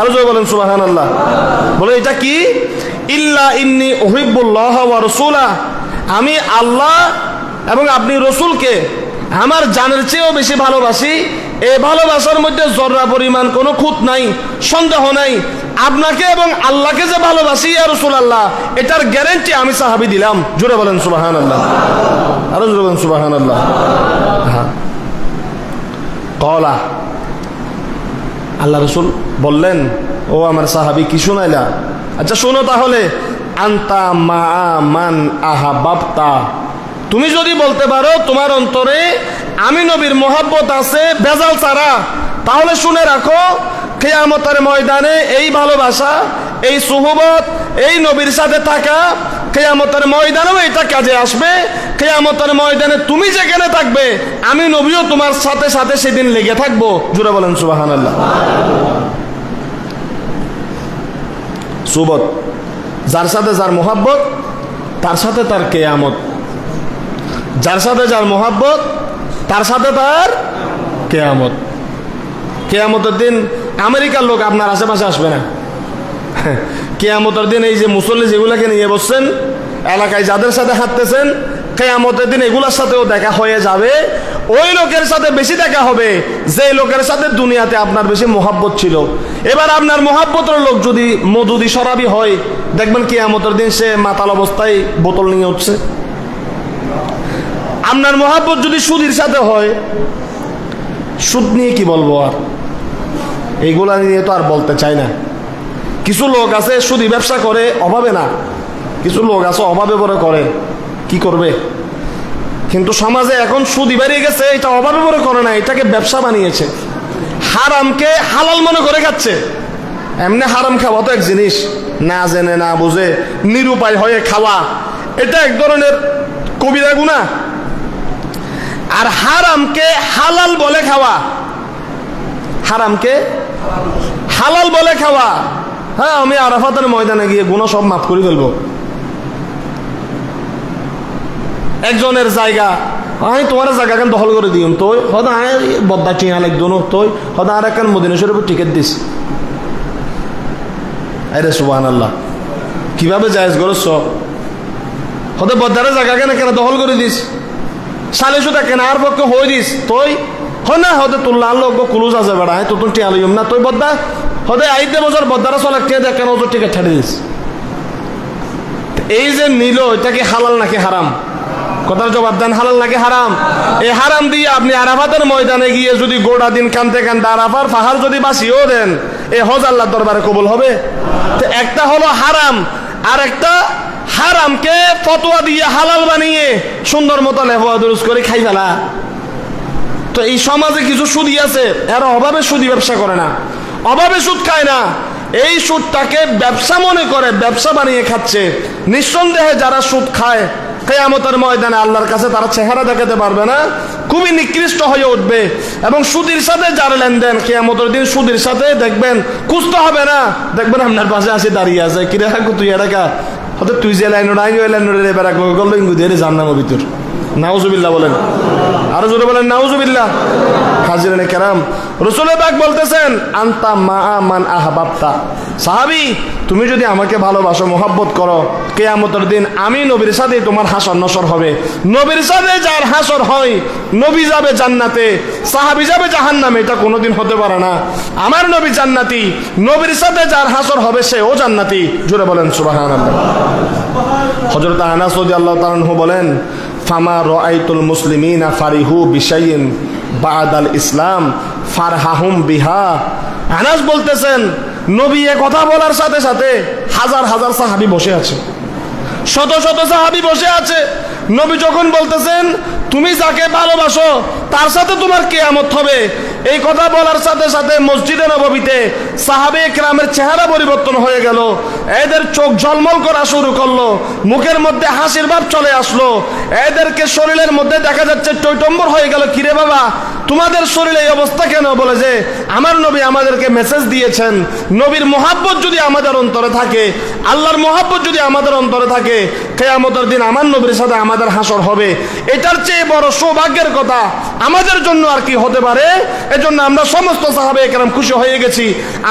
[SPEAKER 1] আরো জোরে বলেন সুবহানাল্লাহ। বলে এটা কি? ইল্লা ইন্নী উহিব্বুল্লাহ ওয়া রাসূলা, আমি আল্লাহ এবং আপনি রসুলকে আমার জানের চেয়েও বেশি ভালোবাসি। এই ভালোবাসার মধ্যে জররা পরিমাণ কোনো খুঁত নাই, সন্দেহ নাই। আপনাকে এবং আল্লাহকে যে ভালোবাসি ইয়া রাসূলুল্লাহ, এটার গ্যারান্টি আমি সাহাবী দিলাম। জোরে বলেন সুবহানাল্লাহ। আরো জোরে বলেন সুবহানাল্লাহ। হ্যাঁ, কলা, আল্লাহ রসুল বললেন ও আমার সাহাবী কি শুনাইলা? আচ্ছা শোনো তাহলে, আনতা মা মান আহাবাবতা, তুমি যদি বলতে পারো তোমার অন্তরে আমি নবীর মোহাব্বত আছে ভেজাল ছাড়া, তাহলে শুনে রাখো কিয়ামতের ময়দানে এই ভালোবাসা, এই সুহবত, এই নবীর সাথে থাকা কিয়ামতের ময়দানেও এটা কাজে আসবে। কিয়ামতের ময়দানে তুমি যেখানে থাকবে আমি নবীও তোমার সাথে সাথে সেদিন লেগে থাকবো। জোরে বলেন সুবহানাল্লাহ। সুহবত, যার সাথে যার মোহাব্বত তার সাথে তার কিয়ামত, যার সাথে যার মোহাব্বত তার সাথে তার কিয়ামত। কিয়ামতের দিন আমেরিকার লোক আপনার আশেপাশে আসবে না। কিয়ামতের দিন এই যে মুসল্লি যেগুলাকে নিয়ে বসছেন, এলাকায় যাদের সাথে হাঁটতেছেন, কিয়ামতের দিন এগুলোর সাথেও দেখা হয়ে যাবে। ওই লোকের সাথে বেশি দেখা হবে যে লোকের সাথে দুনিয়াতে আপনার বেশি মোহাব্বত ছিল। এবার আপনার মোহাব্বতের লোক যদি মদুদি শরাবি হয়, দেখবেন কিয়ামতের দিন সে মাতাল অবস্থায় বোতল নিয়ে উঠছে। আপনার মোহাব্বত যদি সুদের সাথে হয়, সুদ নিয়ে কি বলবো আর, এইগুলা নিয়ে তো আর বলতে চাই না। কিছু লোক আছে সুদি ব্যবসা করে, অভাবে না, কিছু লোক আছে অভাবে পরে করে, কি করবে? কিন্তু সমাজে এখন সুদি বেরিয়ে গেছে, এটা অভাবে পরে করে না, এটাকে ব্যবসা বানিয়েছে। হারামকে হালাল মনে করে খাচ্ছে। এমনি হারাম খাওয়া তো এক জিনিস, না জেনে না বুঝে নিরুপায় হয়ে খাওয়া, এটা এক ধরনের কবিরা গুনাহ। আর হারামকে হালাল বলে খাওয়া, হারামকে হালাল বলে খাওয়া, হ্যাঁ আমি আরাফাতের ময়দানে গিয়ে গুনাহ সব মাফ করে ফেলবো। একজনের জায়গা আমি তোমার জায়গা কেন দখল করে দিম তুই হয়তো আয় বদ্দা চিয়া লাগতো না তুই হয়তো আর একখান মদিনা শরীফের টিকিট দিস। আরে সুবহানাল্লাহ, কিভাবে জায়েজ করছ? হয়তো বদ্দারে জায়গা কেন কেন দখল করে দিস, সালিশুটা কেন আর পক্ষে হয়ে দিস তুই হয় না হয়তো তোর লাল লোক কুলুস আছে বেড়ায় তো তুই টিয়া লইম না তুই বদ্দা হয়তো আইতে বছর বদ্দারা চলে টিয়া দেখ কেন তোর টিকিট ছাড়ি দিস। এই যে নিল এটা কি হালাল নাকি হারাম? কথার জবাব দেন, হালাল নাকি হারাম? এই হারাম দিয়ে আপনি আরাফাতের ময়দানে গিয়ে যদি গোটা দিন কানতে কানতে আরাফার পাহাড় যদি বাঁচিয়েও দেন এই হজ আল্লাহর দরবারে কবুল হবে? তো একটা হলো হারাম, আর একটা হারামকে ফতোয়া দিয়ে হালাল বানিয়ে সুন্দর মতো লেফা দুরুস করে খাই ফেলা। তো এই সমাজে কিছু সুদী আছে, এরা অভাবে সুদী ব্যবসা করে না, অভাবে সুদ খায় না, এই সুদটাকে ব্যবসা মনে করে ব্যবসা বানিয়ে খাচ্ছে। নিঃসন্দেহে যারা সুদ খায় কিয়ামতের ময়দানে আল্লাহর কাছে তারা চেহারা দেখাতে পারবে না, খুবই নিকৃষ্ট হয়ে উঠবে। এবং সুদের সাথে যারা লেনদেন কিয়ামতের দিন সুদের সাথে দেখবেন খুঁজতে হবে না, দেখবেন আপনার পাশে আসে দাঁড়িয়ে আছে, কিরে হাকু তুই এটাকা হয়তো তুই যে লাইন আই লাইন এবার গল্প ইঙ্গুদের জান্নাতের ভিতর। নাউজুবিল্লাহ বলেন, আরো জোরে বলেন নাউজুবিল্লাহ। হাজিরানে কেরাম, রাসূল পাক বলতেছেন আনতা মা মান আহবাবতা, সাহাবী তুমি যদি আমাকে ভালোবাসো মহব্বত করো কিয়ামতের দিন আমি নবীর সাথে তোমার হাসর নসর হবে। নবীর সাথে যার হাসর হয় নবী যাবে জান্নাতে, সাহাবী যাবে জাহান্নামে, এটা কোনোদিন হতে পারে না। আমার নবী জান্নাতি, নবীর সাথে যার হাসর হবে সেও জান্নাতি। জোরে বলেন সুবহানাল্লাহ। হযরত আনাস রাদিয়াল্লাহু তাআলা আনহু বলেন ফামা রাআইতুল মুসলিমিনা ফারিহু বিশাইইন বাদাল ইসলাম ফারহাহুম বিহা। আনাস বলতেছেন নবী এ কথা বলার সাথে সাথে হাজার হাজার সাহাবী বসে আছে, শত শত সাহাবী বসে আছে। নবী যখন বলতেছেন তুমি যাকে ভালোবাসো তার সাথে তোমার কিয়ামত হবে, এই কথা বলার সাথে সাথে মসজিদে নববীতে সাহাবে একরামের চেহারা পরিবর্তন হয়ে গেল, এদের চোখ ঝলমল করা শুরু করলো, মুখের মধ্যে হাসির ভাব চলে আসলো, এদেরকে শরীরের মধ্যে দেখা যাচ্ছে টৈটম্বর হয়ে গেল। কিরে বাবা তোমাদের শরীরে এই অবস্থা কেন? বলে যে আমার নবী আমাদেরকে মেসেজ দিয়েছেন, নবীর মহাব্বত যদি আমাদের অন্তরে থাকে, আল্লাহর মহাব্বত যদি আমাদের অন্তরে থাকে, কিয়ামতের দিন আমার নবীর সাথে আমাদের হাসর হবে। এটার চেয়ে বড় সৌভাগ্যের কথা আমাদের জন্য আর কি হতে পারে? এজন্য আমরা সমস্ত সাহাবে একরাম খুশি হয়ে গেছি।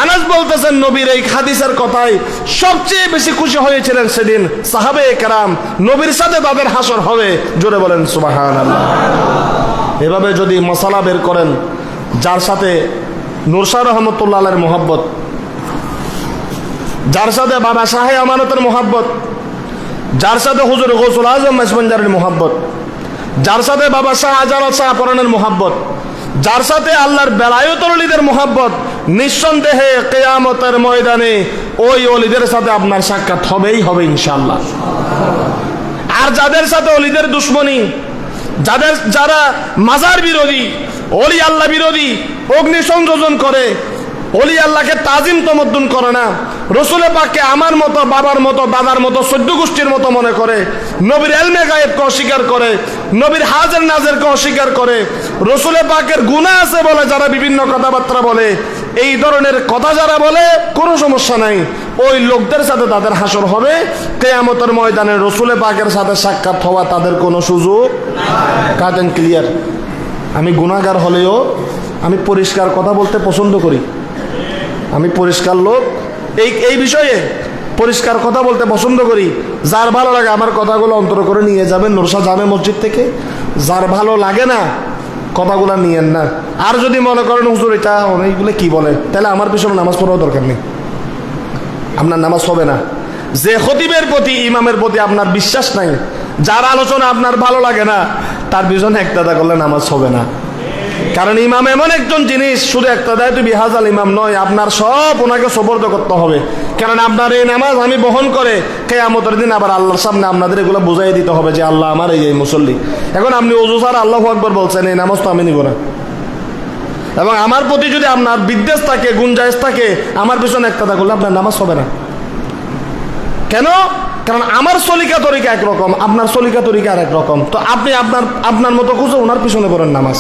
[SPEAKER 1] আনাস বলতেছেন নবীর এই হাদিসের কথায় সবচেয়ে বেশি খুশি হয়েছিলেন সেদিন সাহাবে একরাম, নবীর সাথে তাদের হাসর হবে। জোরে বলেন সুবহানাল্লাহ। এভাবে যদি মশালা বের করেন, যার সাথে নূরশাহ রহমতুল্লাহ আলাইহির মোহাব্বত, যার সাথে বাবা শাহে আমানতের মোহাব্বত, যার সাথে হুজুর গৌসুল আজম মাসবঞ্জারের মোহাব্বত, যার সাথে বাবা শাহ আজারত শাহ পরানের মোহাব্বত, যার সাথে আল্লাহর বেলায়েতের ওলিদের মোহাব্বত, নিঃসন্দেহে কিয়ামতের ময়দানে ওই ওলিদের সাথে আপনার সাক্ষাৎ হবেই হবে ইনশাআল্লাহ। আর যাদের সাথে ওলিদের দুশ্মনী, যারা মাজার বিরোধী, ওলি আল্লাহ বিরোধী, অগ্নি সংযোজন করে, ওলি আল্লাহকে তাজিম তমদ্দুন করে না, রসুল পাককে আমার মতো বাবার মতো দাদার মতো 14 গোষ্ঠীর মতো মনে করে, নবীর এলমে গায়েবকে অস্বীকার করে, নবীর হাজের নাজেরকে অস্বীকার করে, রসুল পাকের গুনাহ আছে বলে যারা বিভিন্ন কথাবার্তা বলে, এই ধরনের কথা যারা বলে কোনো সমস্যা নাই, ওই লোকদের সাথে তাদের হাসর হবে। কিয়ামতের ময়দানে রসুল পাকের সাথে সাক্ষাৎ হওয়া তাদের কোনো সুযোগ কাট এন্ড ক্লিয়ার। আমি গুনাহগার হলেও আমি পরিষ্কার কথা বলতে পছন্দ করি, আমি পরিষ্কার লোক, এই বিষয়ে পরিষ্কার কথা বলতে পছন্দ করি। যার ভালো লাগে আমার কথাগুলো অন্তর করে নিয়ে যাবেন নূরশাহ জামে মসজিদ থেকে, যার ভালো লাগে না কথাগুলো নিয়েন না। আর যদি মনে করেন হুজুর এটা অনেকগুলো কি বলে, তাহলে আমার পিছনে নামাজ পড়ার দরকার নেই, আপনার নামাজ হবে না। যে খতিবের প্রতি ইমামের প্রতি আপনার বিশ্বাস নাই, যার আলোচনা আপনার ভালো লাগে না, তার পিছনে একটাদা করলে নামাজ হবে না। কারণ ইমাম এমন একজন জিনিস, শুধু একটা দায় তুই বিহাজাল ইমাম নয়, আপনার সব ওনাকে সুপর্দ করতে হবে। কারণ আপনার এই নামাজ আমি বহন করে কিয়ামতের দিন আবার আল্লাহর সামনে আপনাদের এগুলো বুঝাই দিতে হবে যে আল্লাহ আমার এই মুসল্লি। এখন আপনি ওযু ছাড়া আল্লাহু আকবার বলছেন, এই নামাজ তো আমি নিব না। এবং আমার প্রতি যদি আপনার বিদ্বেষ থাকে, গুঞ্জাইশ থাকে, আমার পিছনে একটা করলে আপনার নামাজ হবে না। কেন? কারণ আমার সলিকা তরিকা একরকম, আপনার সলিকা তরিকা আর একরকম। তো আপনি আপনার মতো খুঁজে ওনার পিছনে পড়েন নামাজ।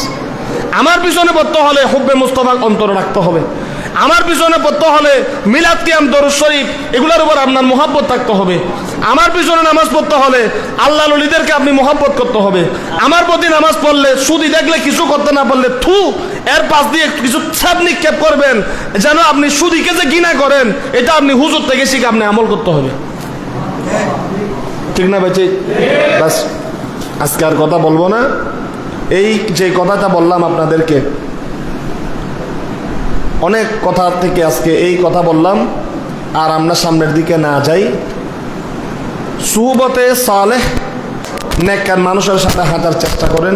[SPEAKER 1] আমার পিছনে পড়তে হলে হুব্বে মুস্তাফা অন্তরে রাখতে হবে, আমার পিছনে পড়তে হলে মিলাদ কিয়াম দরুদ শরীফ এগুলোর উপর আপনার মুহাব্বত থাকতে হবে। আমার পিছনে নামাজ পড়তে হলে আল্লাহ ওলিদেরকে আপনি মহব্বত করতে হবে। আমার প্রতি নামাজ পড়লে সুদি দেখলে কিছু করতে না পারলে এর পাশ দিয়ে কিছু ছাপ নিক্ষেপ করবেন, যেন আপনি সুদিকে যে ঘৃণা করেন এটা আপনি হুজুর থেকে শিখে আপনি আমল করতে হবে। ঠিক না ভাই? বাস, আজকে আর কথা বলবো না। এই যে কথাটা বললাম আপনাদেরকে, অনেক কথা থেকে আজকে এই কথা বললাম। আর আমরা সামনের দিকে না যাই, সুহবতে সালেহ নেককার মানুষের সাথে হাঁটার চেষ্টা করেন,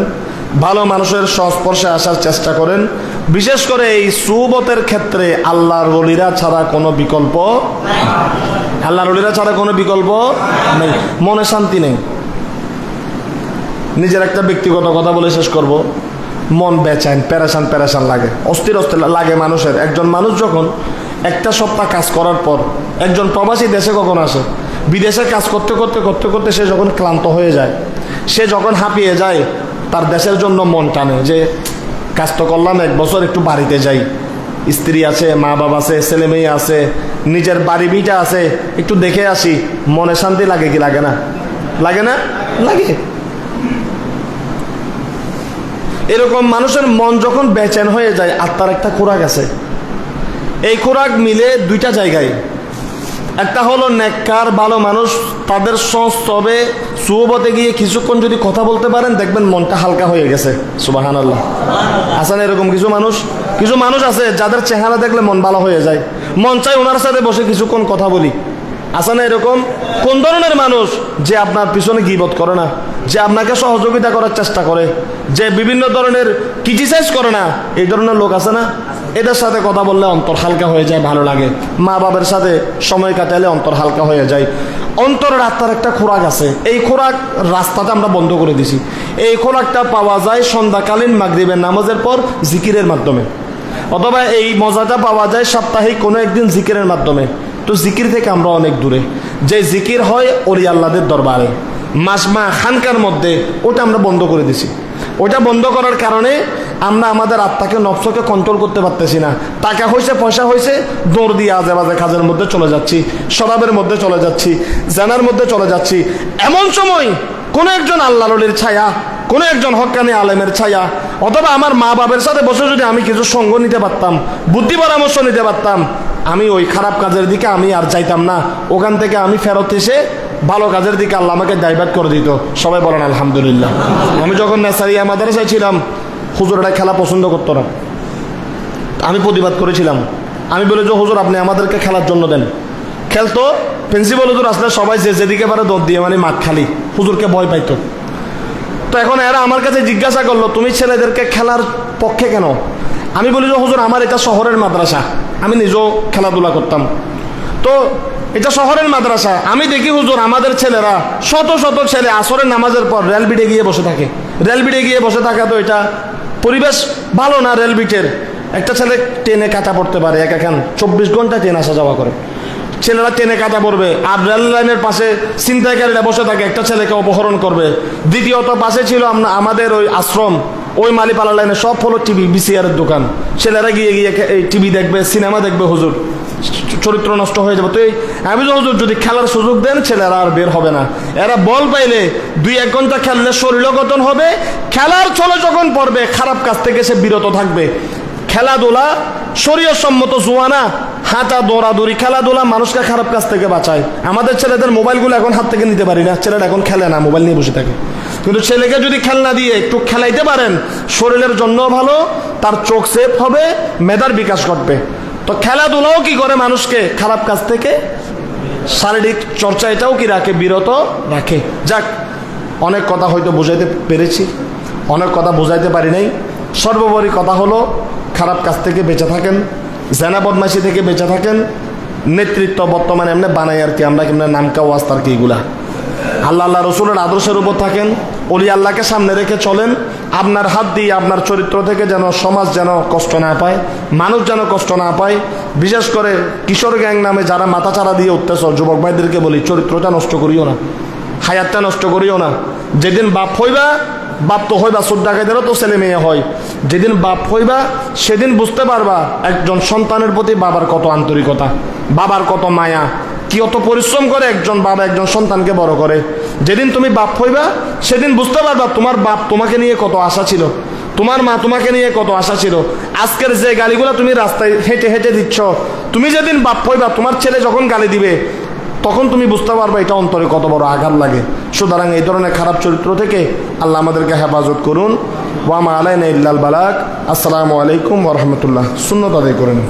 [SPEAKER 1] ভালো মানুষের সংস্পর্শে আসার চেষ্টা করেন। বিশেষ করে এই সুহবতের ক্ষেত্রে আল্লাহর ওলিরা ছাড়া কোনো বিকল্প, আল্লাহর ওলিরা ছাড়া কোনো বিকল্প নেই। মনে শান্তি নেই। নিজের একটা ব্যক্তিগত কথা বলে শেষ করব। মন বেচেন, পেরেশান লাগে, অস্থির লাগে মানুষের। একজন মানুষ যখন একটা সপ্তাহ কাজ করার পর, একজন প্রবাসী দেশে কখন আসে, বিদেশে কাজ করতে করতে সে যখন ক্লান্ত হয়ে যায়, সে যখন হাঁপিয়ে যায়, তার দেশের জন্য মন টানে যে কাজ তো করলাম, 1 বছর একটু বাড়িতে যাই, স্ত্রী আছে, মা বাবা আছে, ছেলে মেয়ে আছে, নিজের বাড়ি ভিটা আছে, একটু দেখে আসি। মনে শান্তি লাগে কি লাগে না? লাগে না? লাগে। এরকম মানুষের মন যখন বেচেন হয়ে যায়, আত্মার একটা খোরাক আছে। এই খোরাক মিলে 2টা জায়গায়। একটা হলো নেককার ভালো মানুষ, তাদের সংস্রবে সুহবতে গিয়ে কিছুক্ষণ যদি কথা বলতে পারেন, দেখবেন মনটা হালকা হয়ে গেছে। সুবহানাল্লাহ। আছে না এরকম কিছু মানুষ আছে যাদের চেহারা দেখলে মন ভালো হয়ে যায়, মন চাই ওনার সাথে বসে কিছুক্ষণ কথা বলি। আছে না এরকম? কোন ধরনের মানুষ? যে আপনার পিছনে গীবত করে না, যে আপনাকে সহযোগিতা করার চেষ্টা করে, যে বিভিন্ন ধরনের ক্রিটিসাইজ করে না। এই ধরনের লোক আছে না? এদের সাথে কথা বললে অন্তর হালকা হয়ে যায়, ভালো লাগে। মা বাবার সাথে সময় কাটালে অন্তর হালকা হয়ে যায়। অন্তরের আত্মার একটা খোরাক আছে। এই খোরাক রাস্তাটা আমরা বন্ধ করে দিছি। এই খোরাকটা পাওয়া যায় সন্ধ্যাকালীন মাগরিবের নামাজের পর জিকিরের মাধ্যমে, অথবা এই মজাটা পাওয়া যায় সাপ্তাহিক কোনো একদিন জিকিরের মাধ্যমে। তো জিকির থেকে আমরা অনেক দূরে। যে জিকির হয় ওলি আল্লাহদের দরবারে, মাসমা খানকার মধ্যে, ওটা আমরা বন্ধ করে দিছি। ওটা বন্ধ করার কারণে আমরা আমাদের আত্মাকে, নফসকে কন্ট্রোল করতে পারতেছি না। টাকা হয়েছে, পয়সা হয়েছে, দৌড় দিয়ে আজে বাজে কাজের মধ্যে চলে যাচ্ছি, শরাবের মধ্যে চলে যাচ্ছি, জানার মধ্যে চলে যাচ্ছি। এমন সময় কোনো একজন আল্লাহর ওলির ছায়া, কোনো একজন হক্কানি আলেমের ছায়া, অথবা আমার মা বাবার সাথে বসে যদি আমি কিছু সঙ্গ নিতে পারতাম, বুদ্ধি পরামর্শ নিতে পারতাম, আমি ওই খারাপ কাজের দিকে আমি আর চাইতাম না। ওখান থেকে আমি ফেরত এসে ভালো কাজের দিকে আল্লাহ আমাকে ডাইভার্ট করে দিত। সবাই বলেন আলহামদুলিল্লাহ। আমি যখন নেসারিয়া মাদ্রাসায় ছিলাম, হুজুররা খেলা পছন্দ করতো না। আমি প্রতিবাদ করেছিলাম। আমি বলে যে হুজুর আপনি আমাদেরকে খেলার জন্য দেন। খেলতো, প্রিন্সিপাল হুজুর আসলে সবাই যেদিকে পারে দৌড় দিয়ে মানে মাঠ খালি, হুজুরকে ভয় পাইতো। তো এখন এরা আমার কাছে জিজ্ঞাসা করলো, তুমি ছেলেদেরকে খেলার পক্ষে কেন? আমি বলি যে হুজুর আমার এটা শহরের মাদ্রাসা, আমি নিজেও খেলাধুলা করতাম, তো এটা শহরের মাদ্রাসা। আমি দেখি হুজুর আমাদের ছেলেরা, শত শত ছেলে আসরের নামাজের পর রেলবিটে গিয়ে বসে থাকে। রেলবিটে গিয়ে বসে থাকা তো এটা পরিবেশ ভালো না। রেলবিটের একটা ছেলে ট্রেনে কাটা পড়তে পারে, একাখান 24 ঘন্টা ট্রেন আসা যাওয়া করে। ছেলেরা ট্রেনে কাটা পড়বে, আর রেল লাইনের পাশে ছিনতাইকারীরা বসে থাকে, একটা ছেলেকে অপহরণ করবে। দ্বিতীয়ত পাশে ছিল আমাদের ওই আশ্রম, ওই মালিপালা লাইনে সব হলো টিভি, বিসিআরের দোকান। ছেলেরা গিয়ে এই টিভি দেখবে, সিনেমা দেখবে, হুজুর চরিত্র নষ্ট হয়ে যাবে। তো আমি হুজুর যদি খেলার সুযোগ দেন, ছেলেরা আর বের হবে না। এরা বল পাইলে 2-1 ঘন্টা খেললে শরীর গঠন হবে, খেলার ছলে যখন পড়বে খারাপ কাজ থেকে সে বিরত থাকবে। খেলাধুলা শরীয়ত সম্মত জুয়ানা, হাঁটা দৌড়াদৌড়ি, খেলাধুলা মানুষকে খারাপ কাজ থেকে বাঁচায়। আমাদের ছেলেদের মোবাইলগুলো এখন হাত থেকে নিতে পারি না, ছেলেরা এখন খেলে না, মোবাইল নিয়ে বসে থাকে। কিন্তু ছেলেকে যদি খেলনা দিয়ে একটু খেলাইতে পারেন, শরীরের জন্য ভালো, তার চোখ সেফ হবে, মেধার বিকাশ ঘটবে। তো খেলাধুলাও কি করে মানুষকে খারাপ কাজ থেকে, শারীরিক চর্চা এটাও কি রাখে, বিরত রাখে। যাক, অনেক কথা হয়তো বুঝাইতে পেরেছি, অনেক কথা বুঝাইতে পারি নাই। সর্বোপরি কথা হলো, খারাপ কাজ থেকে বেঁচে থাকেন, জেনা বদমাইশি থেকে বেঁচে থাকেন। নেতৃত্ব বর্তমানে এমনি বানাই আর কি, আমরা কেমন নামকা ওয়াস্ত আর কি, এগুলা আল্লাহ রসুলের আদর্শের উপর থাকেন, ওলি আল্লাহকে সামনে রেখে চলেন। আপনার হাত দিয়ে, আপনার চরিত্র থেকে যেন সমাজ যেন কষ্ট না পায়, মানুষ যেন কষ্ট না পায়। বিশেষ করে কিশোর গ্যাং নামে যারা মাথাচাড়া দিয়ে উঠতেছ, যুবক ভাইদেরকে বলি, চরিত্রটা নষ্ট করিও না, হায়াতটা নষ্ট করিও না। যেদিন বাপ হইবা, বাপ তো হইবা, চোর ডাকাতেরও তো ছেলে মেয়ে হয়। যেদিন বাপ হইবা সেদিন বুঝতে পারবা একজন সন্তানের প্রতি বাবার কত আন্তরিকতা, বাবার কত মায়া, কি অত পরিশ্রম করে একজন বাবা একজন সন্তানকে বড় করে। যেদিন তুমি বাপ হইবা সেদিন বুঝতে পারবা তোমার বাপ তোমাকে নিয়ে কত আশা ছিল, তোমার মা তোমাকে নিয়ে কত আশা ছিল। আজকের যে গালিগুলো তুমি রাস্তায় হেঁটে হেঁটে দিচ্ছ, তুমি যেদিন বাপ হইবা তোমার ছেলে যখন গালি দিবে তখন তুমি বুঝতে পারবে এটা অন্তরে কত বড় আঘাত লাগে। সুতরাং এই ধরনের খারাপ চরিত্র থেকে আল্লাহ আমাদেরকে হেফাজত করুন। ওয়া মা আলাইনা ইল্লাল বালাগ। আসসালামু আলাইকুম ওয়া রাহমাতুল্লাহ। সুন্নাত আদায় করে নিন।